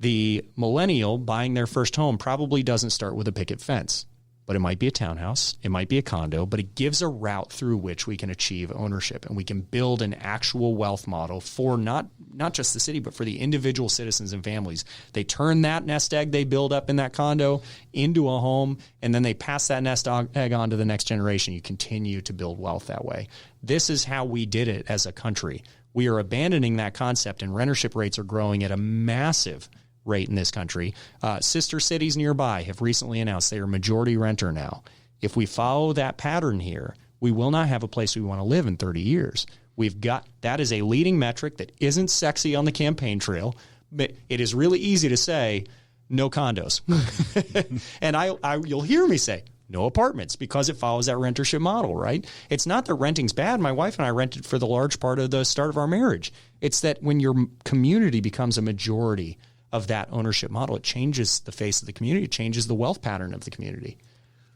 the millennial buying their first home probably doesn't start with a picket fence, but it might be a townhouse, it might be a condo, but it gives a route through which we can achieve ownership, and we can build an actual wealth model for not not just the city, but for the individual citizens and families. They turn that nest egg they build up in that condo into a home, and then they pass that nest egg on to the next generation. You continue to build wealth that way. This is how we did it as a country. We are abandoning that concept, and rentership rates are growing at a massive rate in this country. Sister cities nearby have recently announced they are majority renter now. If we follow that pattern here, we will not have a place we want to live in 30 years. That is a leading metric that isn't sexy on the campaign trail, but it is really easy to say no condos. And you'll hear me say no apartments because it follows that rentership model, right? It's not that renting's bad. My wife and I rented for the large part of the start of our marriage. It's that when your community becomes a majority of that ownership model, it changes the face of the community. It changes the wealth pattern of the community.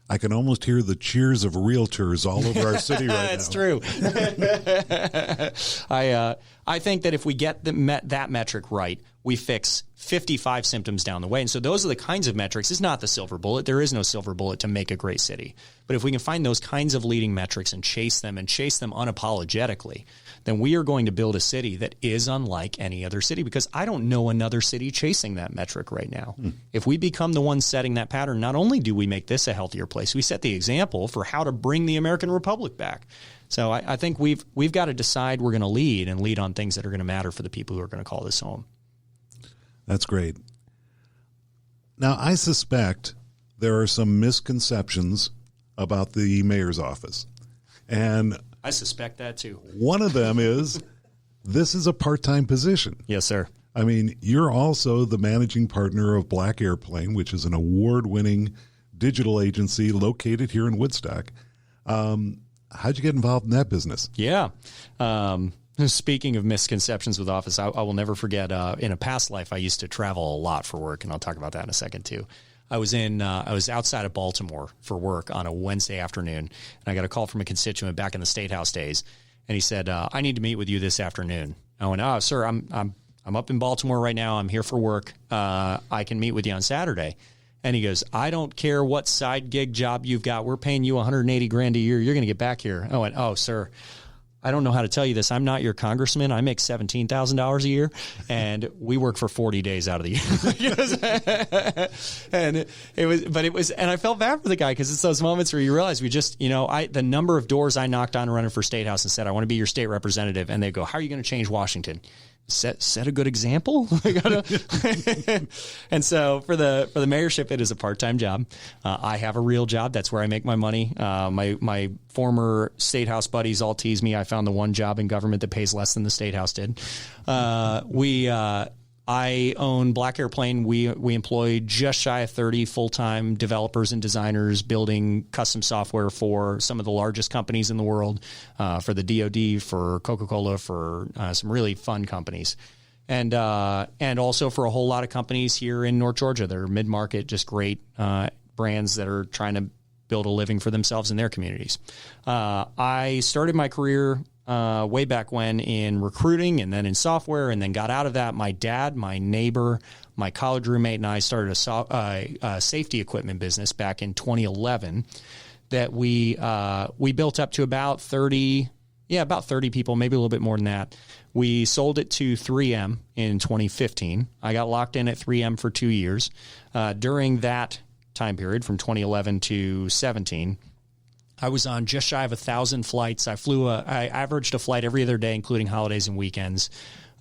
I can almost hear the cheers of realtors all over our city right now. That's true. I think that if we get that metric right, we fix 55 symptoms down the way. And so those are the kinds of metrics. It's not the silver bullet. There is no silver bullet to make a great city. But if we can find those kinds of leading metrics and chase them unapologetically, then we are going to build a city that is unlike any other city, because I don't know another city chasing that metric right now. If we become the ones setting that pattern, not only do we make this a healthier place, we set the example for how to bring the American Republic back. So I think we've got to decide we're going to lead on things that are going to matter for the people who are going to call this home. That's great. Now, I suspect there are some misconceptions about the mayor's office. And I suspect that too. One of them is this is a part-time position. Yes, sir. I mean, you're also the managing partner of Black Airplane, which is an award-winning digital agency located here in Woodstock. How'd you get involved in that business? Yeah. Speaking of misconceptions with office, I will never forget, in a past life, I used to travel a lot for work, and I'll talk about that in a second too. I was outside of Baltimore for work on a Wednesday afternoon, and I got a call from a constituent back in the State House days, and he said, I need to meet with you this afternoon. I went, oh, sir, I'm up in Baltimore right now. I'm here for work. I can meet with you on Saturday. And he goes, I don't care what side gig job you've got. We're paying you $180,000 a year. You're going to get back here. I went, oh, sir, I don't know how to tell you this. I'm not your congressman. I make $17,000 a year, and we work for 40 days out of the year. And I felt bad for the guy, because it's those moments where you realize the number of doors I knocked on running for State House and said, I want to be your state representative. And they go, how are you going to change Washington? Set a good example. And so for the mayorship, it is a part-time job. I have a real job. That's where I make my money. My former State House buddies all tease me. I found the one job in government that pays less than the State House did. I own Black Airplane. We employ just shy of 30 full-time developers and designers building custom software for some of the largest companies in the world, for the DoD, for Coca-Cola, for some really fun companies, and also for a whole lot of companies here in North Georgia. They're mid-market, just great brands that are trying to build a living for themselves and their communities. I started my career way back when in recruiting, and then in software, and then got out of that. My dad, my neighbor, my college roommate, and I started a safety equipment business back in 2011 that we built up to about 30 people, maybe a little bit more than that. We sold it to 3M in 2015. I got locked in at 3M for 2 years. During that time period, from 2011 to 17, I was on just shy of 1,000 flights. I averaged a flight every other day, including holidays and weekends.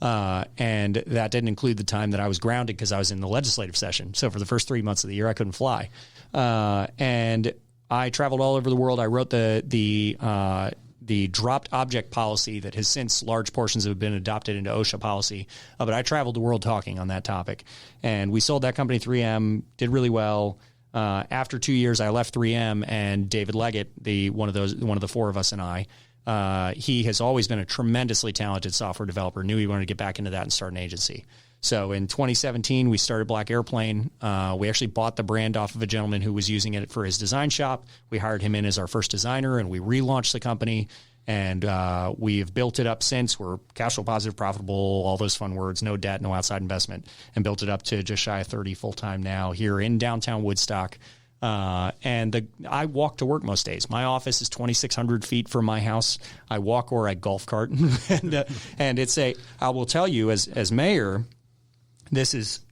And that didn't include the time that I was grounded because I was in the legislative session. So for the first 3 months of the year, I couldn't fly. And I traveled all over the world. I wrote the dropped object policy that has since large portions have been adopted into OSHA policy. But I traveled the world talking on that topic. And we sold that company 3M, did really well. After 2 years, I left 3M, and David Leggett, one of the four of us, and I, he has always been a tremendously talented software developer, knew he wanted to get back into that and start an agency. So in 2017, we started Black Airplane. We actually bought the brand off of a gentleman who was using it for his design shop. We hired him in as our first designer, and we relaunched the company. And we've built it up since. We're cash flow positive, profitable, all those fun words, no debt, no outside investment, and built it up to just shy of 30 full-time now here in downtown Woodstock. I walk to work most days. My office is 2,600 feet from my house. I walk or I golf cart. and I will tell you as mayor,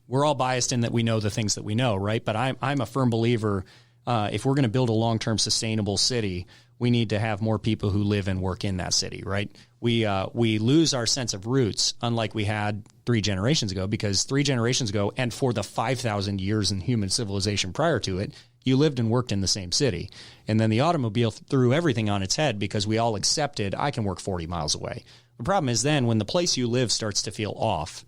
we're all biased in that we know the things that we know, right? But I'm a firm believer, if we're going to build a long-term sustainable city, we need to have more people who live and work in that city, right? We lose our sense of roots, unlike we had 3 generations ago, because 3 generations ago, and for the 5,000 years in human civilization prior to it, you lived and worked in the same city. And then the automobile threw everything on its head because we all accepted I can work 40 miles away. The problem is then when the place you live starts to feel off,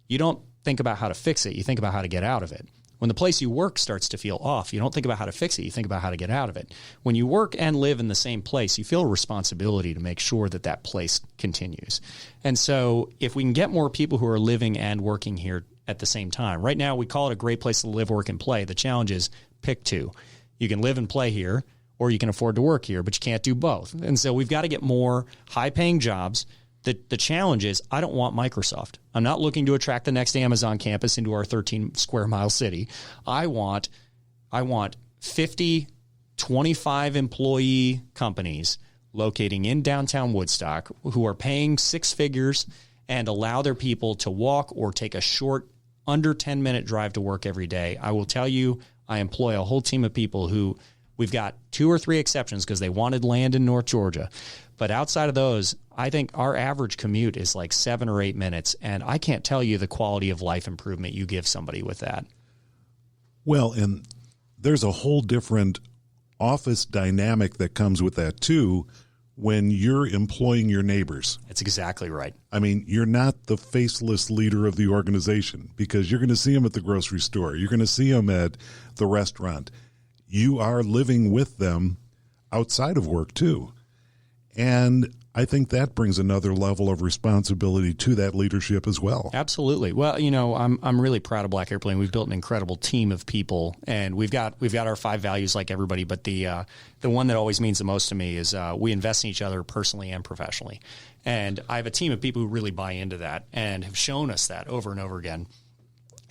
you don't think about how to fix it. You think about how to get out of it. When the place you work starts to feel off, you don't think about how to fix it. You think about how to get out of it. When you work and live in the same place, you feel a responsibility to make sure that that place continues. And so if we can get more people who are living and working here at the same time, right now we call it a great place to live, work, and play. The challenge is pick 2. You can live and play here, or you can afford to work here, but you can't do both. And so we've got to get more high-paying jobs. The challenge is I don't want Microsoft. I'm not looking to attract the next Amazon campus into our 13 square mile city. I want 50, 25 employee companies locating in downtown Woodstock who are paying 6 figures and allow their people to walk or take a short under 10-minute drive to work every day. I will tell you, I employ a whole team of people who we've got 2 or 3 exceptions because they wanted land in North Georgia. But outside of those, I think our average commute is like 7 or 8 minutes, and I can't tell you the quality of life improvement you give somebody with that. Well, and there's a whole different office dynamic that comes with that, too, when you're employing your neighbors. That's exactly right. I mean, you're not the faceless leader of the organization because you're going to see them at the grocery store. You're going to see them at the restaurant. You are living with them outside of work, too. And I think that brings another level of responsibility to that leadership as well. Absolutely. Well, I'm really proud of Black Airplane. We've built an incredible team of people, and we've got our 5 values like everybody. But the one that always means the most to me is we invest in each other personally and professionally. And I have a team of people who really buy into that and have shown us that over and over again.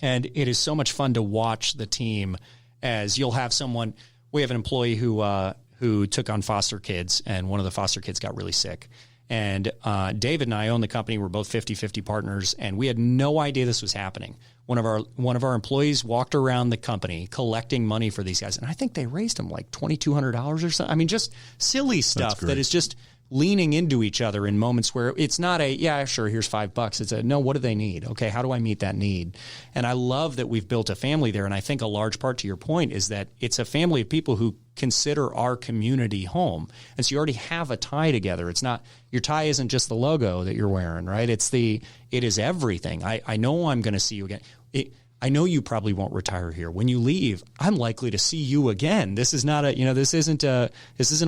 And it is so much fun to watch the team as you'll have someone. We have an employee who took on foster kids, and one of the foster kids got really sick. And David and I own the company. We're both 50-50 partners, and we had no idea this was happening. One of our employees walked around the company collecting money for these guys, and I think they raised them like $2,200 or something. I mean, just silly stuff that is just leaning into each other in moments where it's not yeah, sure, here's $5. It's no, what do they need? Okay, how do I meet that need? And I love that we've built a family there. And I think a large part to your point is that it's a family of people who consider our community home. And so you already have a tie together. It's not, your tie isn't just the logo that you're wearing, right? it is everything. I know I'm going to see you again. I know you probably won't retire here. When you leave, I'm likely to see you again. This is not this isn't a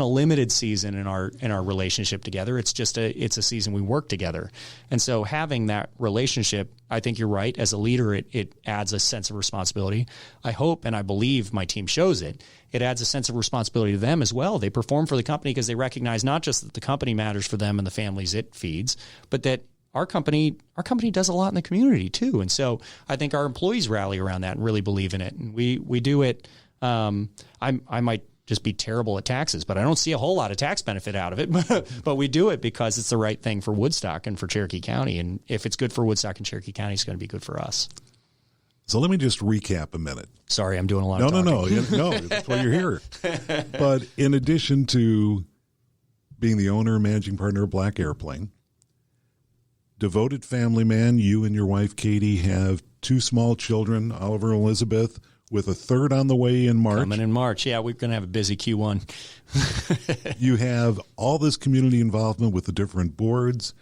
limited season in our relationship together. It's a season we work together. And so having that relationship, I think you're right. As a leader, it adds a sense of responsibility. I hope and I believe my team shows it. It adds a sense of responsibility to them as well. They perform for the company because they recognize not just that the company matters for them and the families it feeds, but that our company does a lot in the community too. And so I think our employees rally around that and really believe in it. And we do it. I might just be terrible at taxes, but I don't see a whole lot of tax benefit out of it. But we do it because it's the right thing for Woodstock and for Cherokee County. And if it's good for Woodstock and Cherokee County, it's going to be good for us. So let me just recap a minute. Sorry, I'm doing a lot of talking. No, that's why you're here. But in addition to being the owner and managing partner of Black Airplane, devoted family man, you and your wife, Katie, have 2 small children, Oliver and Elizabeth, with a 3rd on the way in March. Coming in March. Yeah, we're going to have a busy Q1. You have all this community involvement with the different boards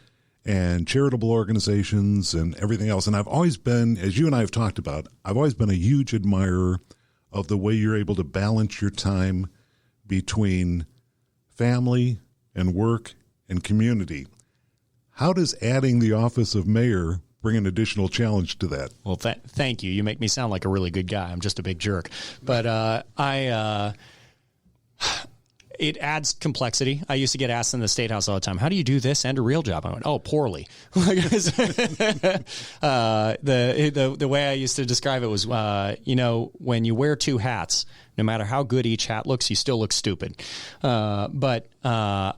and charitable organizations and everything else. And I've always been, as you and I have talked about, I've always been a huge admirer of the way you're able to balance your time between family and work and community. How does adding the office of mayor bring an additional challenge to that? Well, thank you. You make me sound like a really good guy. I'm just a big jerk. But It adds complexity. I used to get asked in the State House all the time, how do you do this and a real job? I went, oh, poorly. The way I used to describe it was, when you wear two hats, no matter how good each hat looks, you still look stupid. But I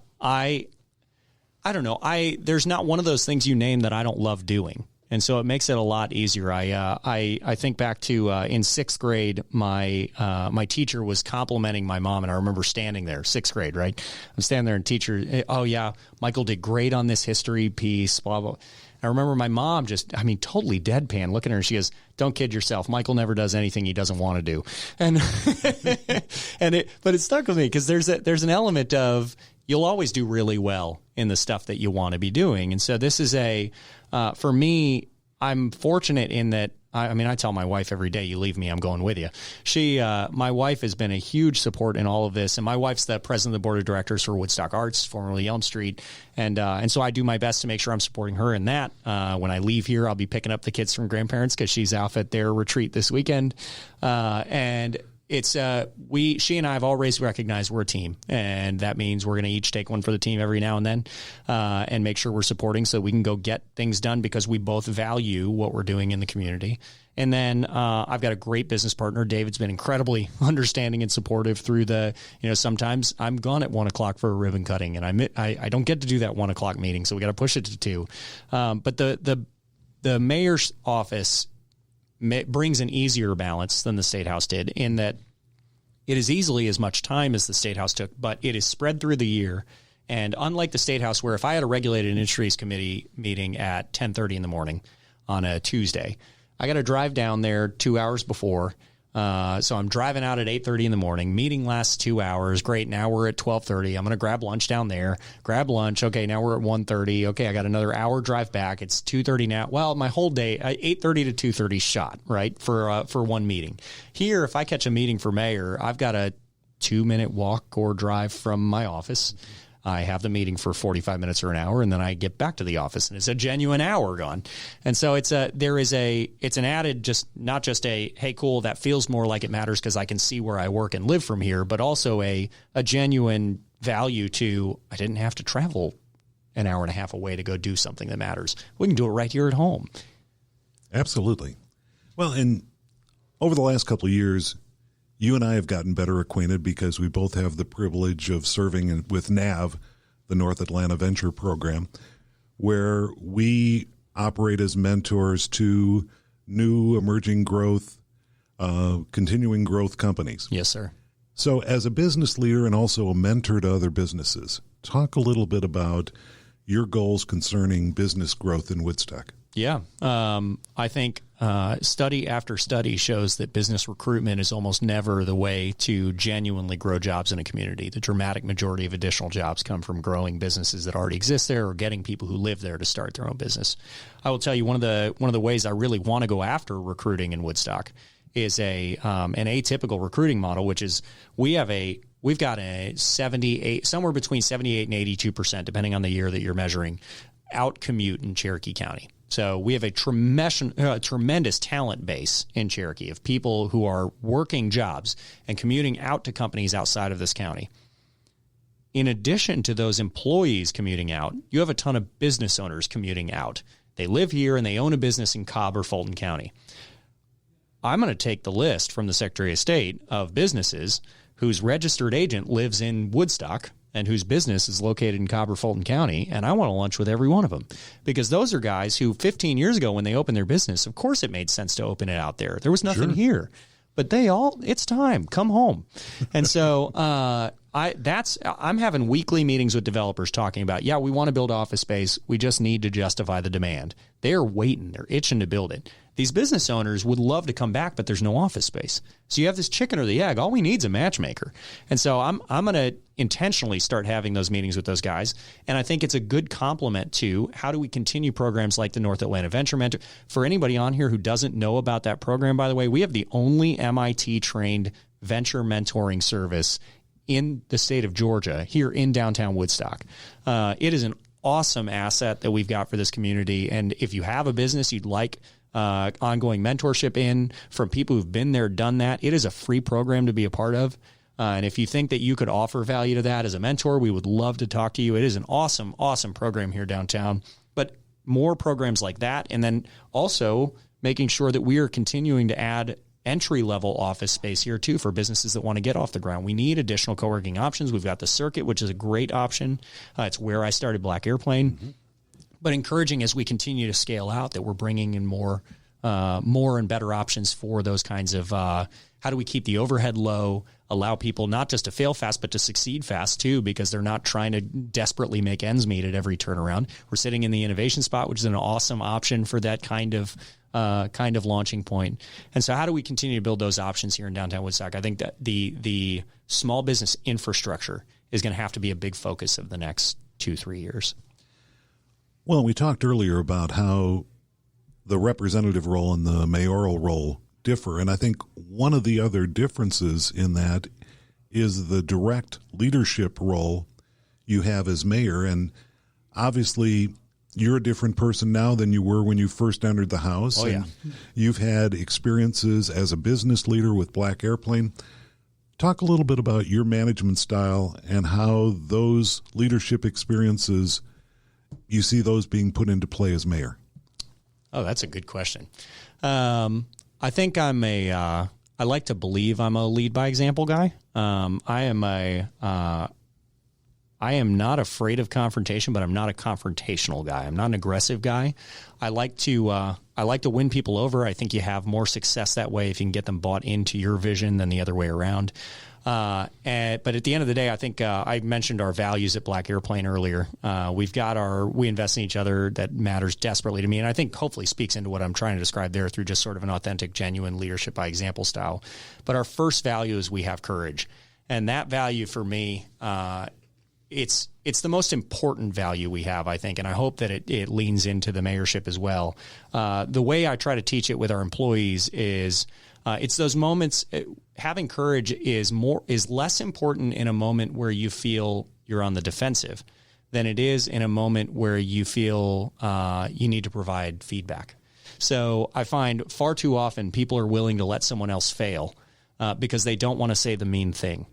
don't know. There's not one of those things you name that I don't love doing. And so it makes it a lot easier. I think back to in sixth grade, my teacher was complimenting my mom, and I remember standing there, sixth grade, right? I'm standing there, and teacher, oh yeah, Michael did great on this history piece, blah blah. I remember my mom totally deadpan, looking at her. She goes, "Don't kid yourself. Michael never does anything he doesn't want to do," and but it stuck with me because there's an element of you'll always do really well in the stuff that you want to be doing, and so this is for me, I'm fortunate in that, I tell my wife every day, you leave me, I'm going with you. My wife has been a huge support in all of this. And my wife's the president of the board of directors for Woodstock Arts, formerly Elm Street. And so I do my best to make sure I'm supporting her in that. When I leave here, I'll be picking up the kids from grandparents because she's off at their retreat this weekend. And it's she and I have always recognized we're a team, and that means we're going to each take one for the team every now and then, and make sure we're supporting so we can go get things done because we both value what we're doing in the community. And then I've got a great business partner. David's been incredibly understanding and supportive through sometimes I'm gone at 1 o'clock for a ribbon cutting, and I don't get to do that 1 o'clock meeting, so we got to push it to 2. But the mayor's office brings an easier balance than the State House did in that it is easily as much time as the State House took, but it is spread through the year. And unlike the State House, where if I had a regulated industries committee meeting at 10:30 in the morning on a Tuesday, I got to drive down there 2 hours before. So I'm driving out at 8:30 in the morning. Meeting lasts 2 hours. Great. Now we're at 12:30. I'm going to grab lunch down there. Grab lunch. Okay. Now we're at 1:30. Okay. I got another hour drive back. It's 2:30 now. Well, my whole day, 8:30 to 2:30 shot, right? For one meeting. Here, if I catch a meeting for mayor, I've got a 2-minute walk or drive from my office. I have the meeting for 45 minutes or an hour, and then I get back to the office, and it's a genuine hour gone. And so it's an added, not just a, hey, cool, that feels more like it matters because I can see where I work and live from here, but also a genuine value to, I didn't have to travel an hour and a half away to go do something that matters. We can do it right here at home. Absolutely. Well, and over the last couple of years, you and I have gotten better acquainted because we both have the privilege of serving with NAV, the North Atlanta Venture Program, where we operate as mentors to new emerging growth, continuing growth companies. Yes, sir. So as a business leader and also a mentor to other businesses, talk a little bit about your goals concerning business growth in Woodstock. Yeah. I think study after study shows that business recruitment is almost never the way to genuinely grow jobs in a community. The dramatic majority of additional jobs come from growing businesses that already exist there or getting people who live there to start their own business. I will tell you one of the ways I really want to go after recruiting in Woodstock is an atypical recruiting model, which is we've got a 78, somewhere between 78 and 82%, depending on the year that you're measuring, out commute in Cherokee County. So we have a tremendous talent base in Cherokee of people who are working jobs and commuting out to companies outside of this county. In addition to those employees commuting out, you have a ton of business owners commuting out. They live here and they own a business in Cobb or Fulton County. I'm going to take the list from the Secretary of State of businesses whose registered agent lives in Woodstock and whose business is located in Cobb or Fulton County, and I want to lunch with every one of them. Because those are guys who 15 years ago when they opened their business, of course it made sense to open it out there. There was nothing here. But it's time. Come home. And so I'm having weekly meetings with developers talking about, we want to build office space. We just need to justify the demand. They're waiting. They're itching to build it. These business owners would love to come back, but there's no office space. So you have this chicken or the egg. All we need is a matchmaker. And so I'm going to intentionally start having those meetings with those guys. And I think it's a good complement to how do we continue programs like the North Atlanta Venture Mentor. For anybody on here who doesn't know about that program, by the way, we have the only MIT-trained venture mentoring service in the state of Georgia, here in downtown Woodstock. It is an awesome asset that we've got for this community. And if you have a business you'd like ongoing mentorship in from people who've been there, done that, it is a free program to be a part of. And if you think that you could offer value to that as a mentor, we would love to talk to you. It is an awesome, awesome program here downtown. But more programs like that, and then also making sure that we are continuing to add entry-level office space here too for businesses that want to get off the ground. We need additional co-working options. We've got the Circuit, which is a great option. It's where I started Black Airplane. Mm-hmm. But encouraging as we continue to scale out that we're bringing in more and better options for those kinds of how do we keep the overhead low, allow people not just to fail fast, but to succeed fast too, because they're not trying to desperately make ends meet at every turnaround. We're sitting in the innovation spot, which is an awesome option for that kind of launching point. And so how do we continue to build those options here in downtown Woodstock? I think that the small business infrastructure is going to have to be a big focus of the next 2-3 years. Well, we talked earlier about how the representative role and the mayoral role differ. And I think one of the other differences in that is the direct leadership role you have as mayor. And obviously, you're a different person now than you were when you first entered the House. Oh, yeah. And you've had experiences as a business leader with Black Airplane. Talk a little bit about your management style and how those leadership experiences, you see those being put into play as mayor. Oh, that's a good question. I think I like to believe I'm a lead by example guy. I am not afraid of confrontation, but I'm not a confrontational guy. I'm not an aggressive guy. I like to win people over. I think you have more success that way if you can get them bought into your vision than the other way around. But at the end of the day, I think I mentioned our values at Black Airplane earlier. We invest in each other. That matters desperately to me, and I think hopefully speaks into what I'm trying to describe there through just sort of an authentic, genuine leadership by example style. But our first value is we have courage, and that value for me, it's the most important value we have, I think, and I hope that it leans into the mayorship as well. The way I try to teach it with our employees is it's those moments. Having courage is less important in a moment where you feel you're on the defensive than it is in a moment where you feel you need to provide feedback. So I find far too often people are willing to let someone else fail because they don't want to say the mean thing.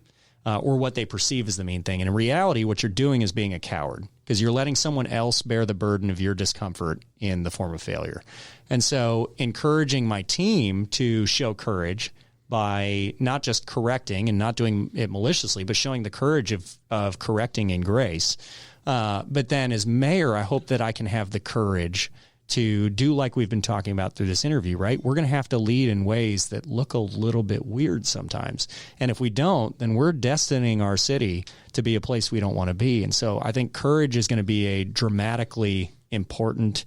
Or what they perceive as the mean thing. And in reality, what you're doing is being a coward because you're letting someone else bear the burden of your discomfort in the form of failure. And so encouraging my team to show courage by not just correcting and not doing it maliciously, but showing the courage of correcting in grace. But then as mayor, I hope that I can have the courage to do like we've been talking about through this interview, right? We're going to have to lead in ways that look a little bit weird sometimes. And if we don't, then we're destining our city to be a place we don't want to be. And so I think courage is going to be a dramatically important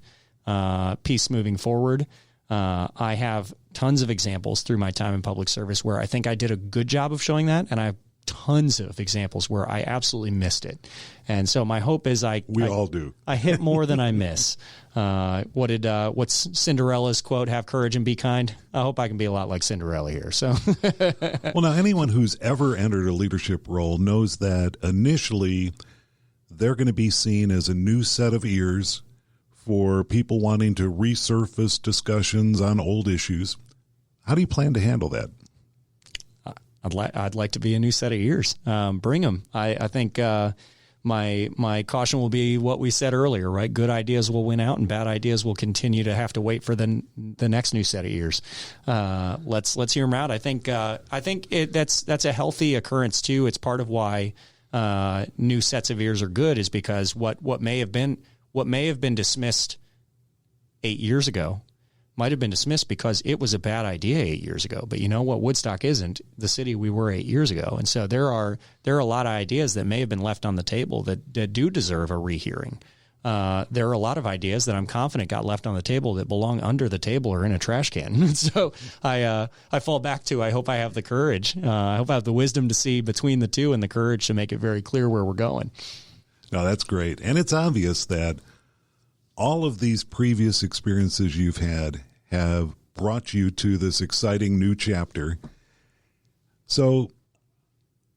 piece moving forward. I have tons of examples through my time in public service where I think I did a good job of showing that, and I have tons of examples where I absolutely missed it. And so my hope is we all do. I hit more than I miss. What's Cinderella's quote? Have courage and be kind. I hope I can be a lot like Cinderella here. So, well, now anyone who's ever entered a leadership role knows that initially they're going to be seen as a new set of ears for people wanting to resurface discussions on old issues. How do you plan to handle that? I'd like to be a new set of ears. Bring them. I think my caution will be what we said earlier, right? Good ideas will win out, and bad ideas will continue to have to wait for the next new set of ears. Let's hear them out. I think that's a healthy occurrence too. It's part of why new sets of ears are good, is because what may have been dismissed 8 years ago might have been dismissed because it was a bad idea 8 years ago. But you know what? Woodstock isn't the city we were 8 years ago. And so there are a lot of ideas that may have been left on the table that do deserve a rehearing. There are a lot of ideas that I'm confident got left on the table that belong under the table or in a trash can. So I fall back to, I hope I have the courage. I hope I have the wisdom to see between the two and the courage to make it very clear where we're going. No, that's great. And it's obvious that all of these previous experiences you've had have brought you to this exciting new chapter. So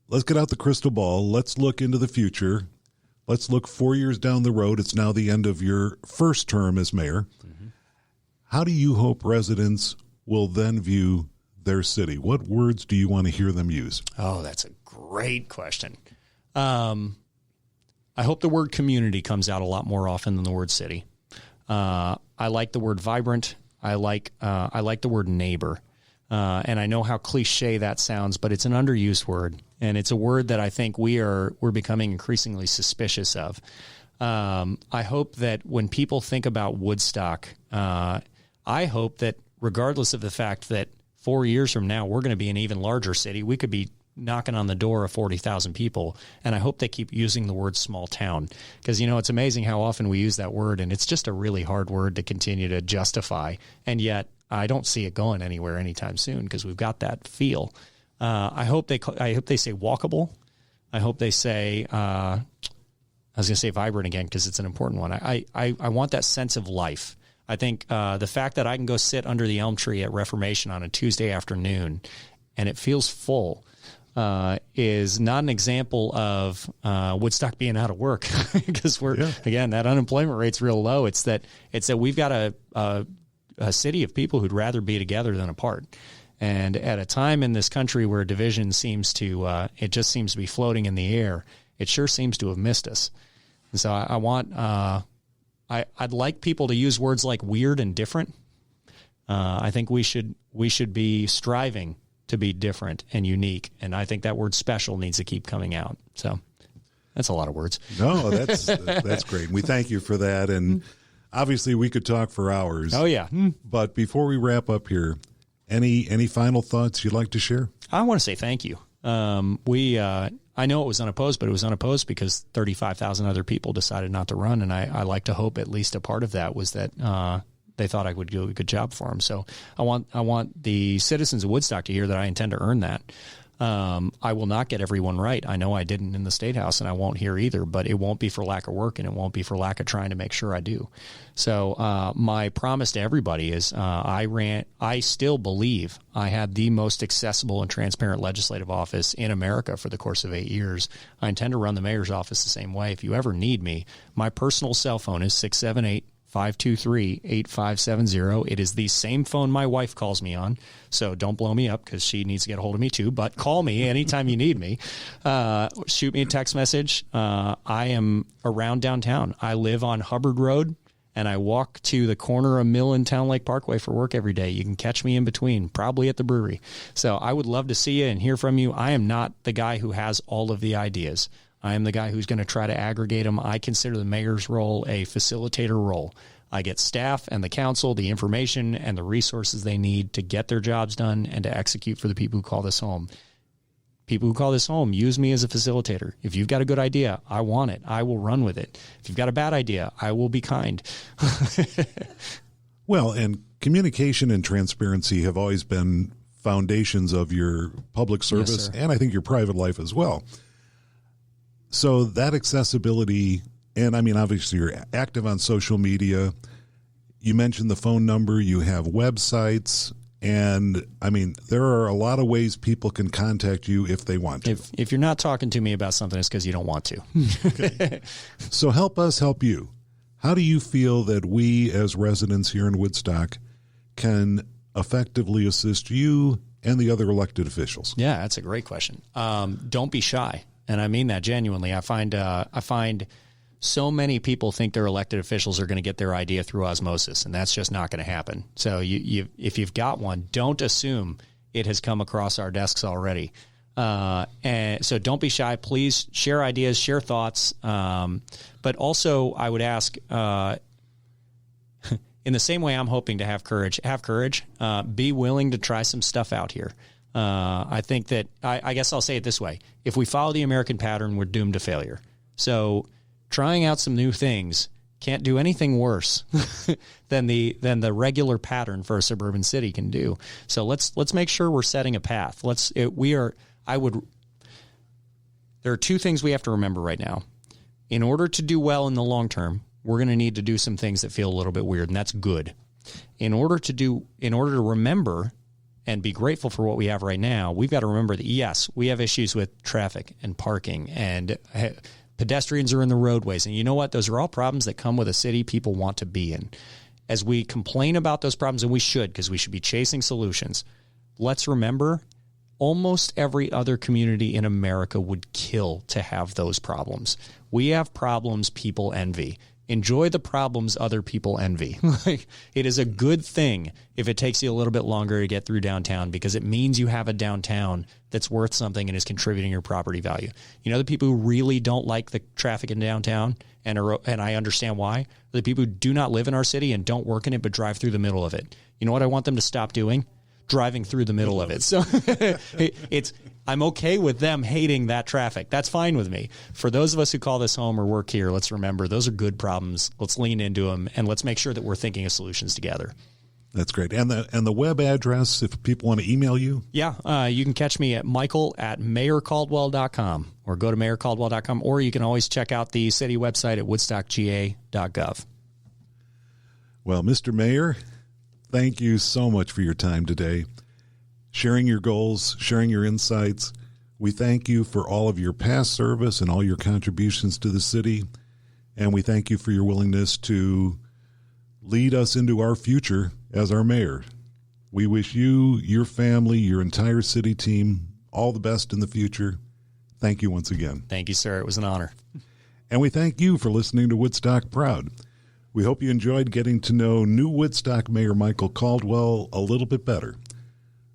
let's get out the crystal ball. Let's look into the future. Let's look 4 years down the road. It's now the end of your first term as mayor. Mm-hmm. How do you hope residents will then view their city? What words do you want to hear them use? Oh, that's a great question. I hope the word community comes out a lot more often than the word city. I like the word vibrant. I like the word neighbor. And I know how cliche that sounds, but it's an underused word. And it's a word that I think we're becoming increasingly suspicious of. I hope that when people think about Woodstock, I hope that regardless of the fact that 4 years from now, we're going to be an even larger city, we could be knocking on the door of 40,000 people. And I hope they keep using the word small town, because, it's amazing how often we use that word, and it's just a really hard word to continue to justify. And yet I don't see it going anywhere anytime soon, because we've got that feel. I hope they say walkable. I hope they say, I was going to say vibrant again, because it's an important one. I want that sense of life. I think the fact that I can go sit under the elm tree at Reformation on a Tuesday afternoon and it feels full is not an example of Woodstock being out of work, because again, that unemployment rate's real low. It's that we've got a city of people who'd rather be together than apart. And at a time in this country where division seems to it just seems to be floating in the air, it sure seems to have missed us. And so I'd like people to use words like weird and different. I think we should be striving to be different and unique, and I think that word special needs to keep coming out. So that's a lot of words. No, that's great. We thank you for that, and obviously we could talk for hours. Oh yeah. But before we wrap up here, any final thoughts you'd like to share? I want to say thank you. I know it was unopposed, but it was unopposed because 35,000 other people decided not to run, and I like to hope at least a part of that was that they thought I would do a good job for them. So I want the citizens of Woodstock to hear that I intend to earn that. I will not get everyone right. I know I didn't in the State House, and I won't here either, but it won't be for lack of work, and it won't be for lack of trying to make sure I do. So my promise to everybody is I still believe I had the most accessible and transparent legislative office in America for the course of 8 years. I intend to run the mayor's office the same way. If you ever need me, my personal cell phone is 678-523-8570. It is the same phone my wife calls me on, so don't blow me up because she needs to get a hold of me too, but call me anytime you need me. Shoot me a text message. I am around downtown. I live on Hubbard Road, and I walk to the corner of Mill and Town Lake Parkway for work every day. You can catch me in between, probably at the brewery. So I would love to see you and hear from you. I am not the guy who has all of the ideas. I am the guy who's going to try to aggregate them. I consider the mayor's role a facilitator role. I get staff and the council the information and the resources they need to get their jobs done and to execute for the people who call this home. People who call this home use me as a facilitator. If you've got a good idea, I want it. I will run with it. If you've got a bad idea, I will be kind. Well, and communication and transparency have always been foundations of your public service, and I think your private life as well. So that accessibility, and I mean, obviously you're active on social media. You mentioned the phone number, you have websites, and I mean, there are a lot of ways people can contact you if they want to. If you're not talking to me about something, it's because you don't want to. Okay. So help us help you. How do you feel that we as residents here in Woodstock can effectively assist you and the other elected officials? Yeah, that's a great question. Don't be shy. And I mean that genuinely. I find so many people think their elected officials are going to get their idea through osmosis, and that's just not going to happen. So if you've got one, don't assume it has come across our desks already. And so don't be shy. Please share ideas, share thoughts. But also I would ask, in the same way I'm hoping to have courage, be willing to try some stuff out here. I think that I guess I'll say it this way. If we follow the American pattern, we're doomed to failure. So trying out some new things can't do anything worse than the regular pattern for a suburban city can do. So let's make sure we're setting a path. There are two things we have to remember right now. In order to do well in the long term, we're going to need to do some things that feel a little bit weird, and that's good. In order to remember and be grateful for what we have right now, we've got to remember that, yes, we have issues with traffic and parking, and pedestrians are in the roadways. And you know what? Those are all problems that come with a city people want to be in. As we complain about those problems, and we should, because we should be chasing solutions, let's remember, almost every other community in America would kill to have those problems. We have problems people envy. Enjoy the problems other people envy. It is a good thing if it takes you a little bit longer to get through downtown, because it means you have a downtown that's worth something and is contributing your property value. You know, the people who really don't like the traffic in downtown, and I understand why, the people who do not live in our city and don't work in it but drive through the middle of it. You know what I want them to stop doing? Driving through the middle of it. So I'm okay with them hating that traffic. That's fine with me. For those of us who call this home or work here, let's remember those are good problems. Let's lean into them, and let's make sure that we're thinking of solutions together. That's great. And the web address, if people want to email you? Yeah, you can catch me at michael@mayorcaldwell.com, or go to mayorcaldwell.com, or you can always check out the city website at woodstockga.gov. Well, Mr. Mayor, thank you so much for your time today, sharing your goals, sharing your insights. We thank you for all of your past service and all your contributions to the city, and we thank you for your willingness to lead us into our future as our mayor. We wish you, your family, your entire city team all the best in the future. Thank you once again. Thank you, sir. It was an honor. And we thank you for listening to Woodstock Proud. We hope you enjoyed getting to know new Woodstock Mayor Michael Caldwell a little bit better.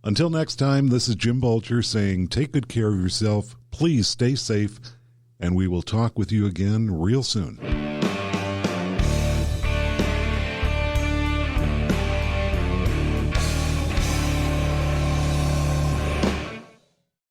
Until next time, this is Jim Bulger saying take good care of yourself, please stay safe, and we will talk with you again real soon.